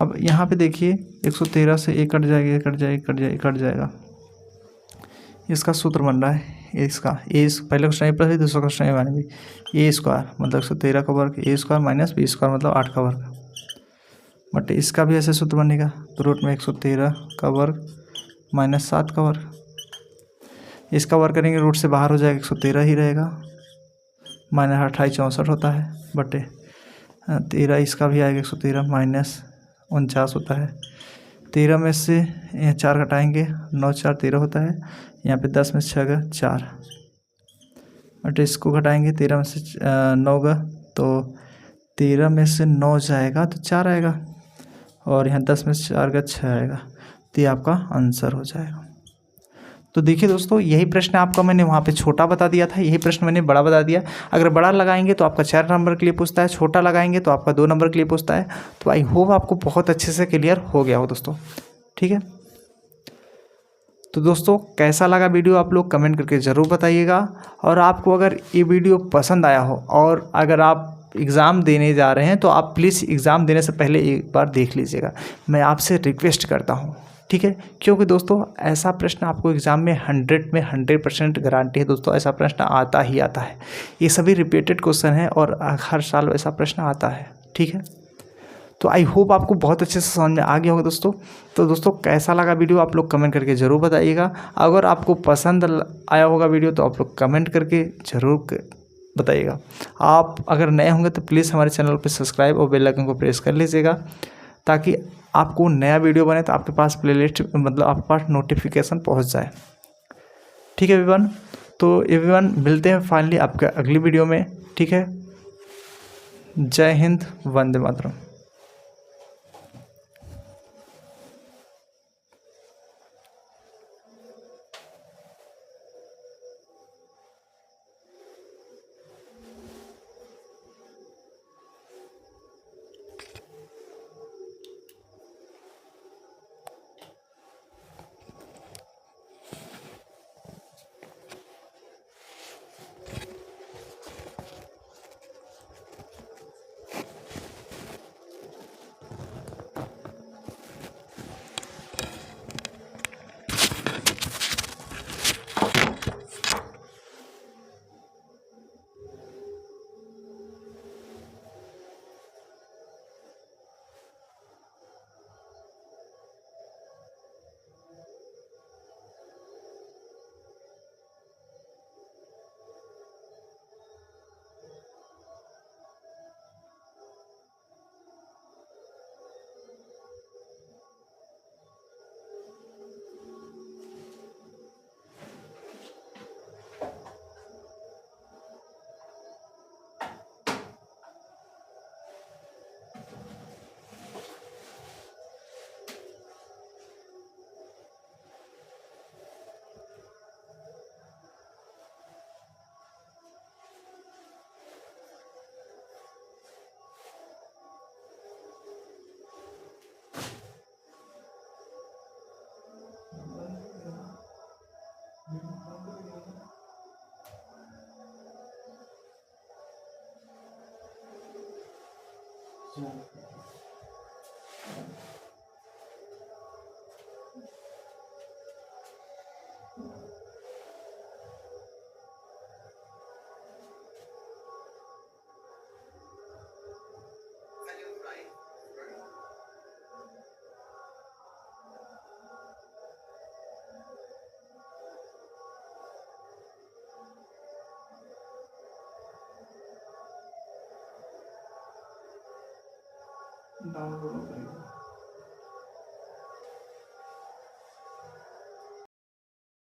अब यहाँ पे देखिए 113 से एक कट जाएगा, कट जाएगा, कट जाएगा, कट जाएगा। इसका सूत्र बन रहा है इसका पहले क्वेश्चन प्लस दूसरा क्वेश्चन माने भी ए स्क्वायर मतलब 113 का वर्ग ए स्क्वायर माइनस बी स्क्वायर मतलब 8 का वर्ग, बट इसका भी ऐसे सूत्र बनेगा तो रूट में 113 का वर्ग माइनस 7 का वर्ग। इसका वर्ग करेंगे रूट से बाहर हो जाएगा 113 ही रहेगा, माइनस 28 64 होता है बटे 13, इसका भी आएगा 113 माइनस 49 होता है। 13 में से 4 घटाएंगे 9 4 13 होता है, यहाँ पे 10 में से 6 4 बट इसको घटाएंगे 13 में से 9 तो 13 में से 9 जाएगा तो 4 आएगा, और यहाँ 10 में से 4 6 आएगा, तो ये आपका आंसर हो जाएगा। तो देखिए दोस्तों, यही प्रश्न आपका मैंने वहाँ पे छोटा बता दिया था, यही प्रश्न मैंने बड़ा बता दिया। अगर बड़ा लगाएंगे तो आपका 4 नंबर के लिए पूछता है, छोटा लगाएंगे तो आपका 2 नंबर के लिए पूछता है। तो आई होप आपको बहुत अच्छे से क्लियर हो गया हो दोस्तों। ठीक है, तो दोस्तों कैसा लगा वीडियो आप लोग कमेंट करके ज़रूर बताइएगा, और आपको अगर ये वीडियो पसंद आया हो और अगर आप एग्ज़ाम देने जा रहे हैं तो आप प्लीज़ एग्ज़ाम देने से पहले एक बार देख लीजिएगा, मैं आपसे रिक्वेस्ट करता हूँ। ठीक है, क्योंकि दोस्तों ऐसा प्रश्न आपको एग्ज़ाम में 100% गारंटी है दोस्तों, ऐसा प्रश्न आता ही आता है। ये सभी रिपीटेड क्वेश्चन है और हर साल ऐसा प्रश्न आता है। ठीक है, तो आई होप आपको बहुत अच्छे से समझ में आ गया होगा दोस्तों। तो दोस्तों कैसा लगा वीडियो आप लोग कमेंट करके ज़रूर बताइएगा। अगर आपको पसंद आया होगा वीडियो तो आप लोग कमेंट करके ज़रूर बताइएगा। आप अगर नए होंगे तो प्लीज़ हमारे चैनल पर सब्सक्राइब और बेल आइकन को प्रेस कर लीजिएगा, ताकि आपको नया वीडियो बने तो आपके पास प्लेलिस्ट मतलब आपके पास नोटिफिकेशन पहुंच जाए। ठीक है एवरीवन, तो एवरीवन मिलते हैं फाइनली आपके अगली वीडियो में। ठीक है, जय हिंद, वंदे मातरम।
डाउनलोड करेगा।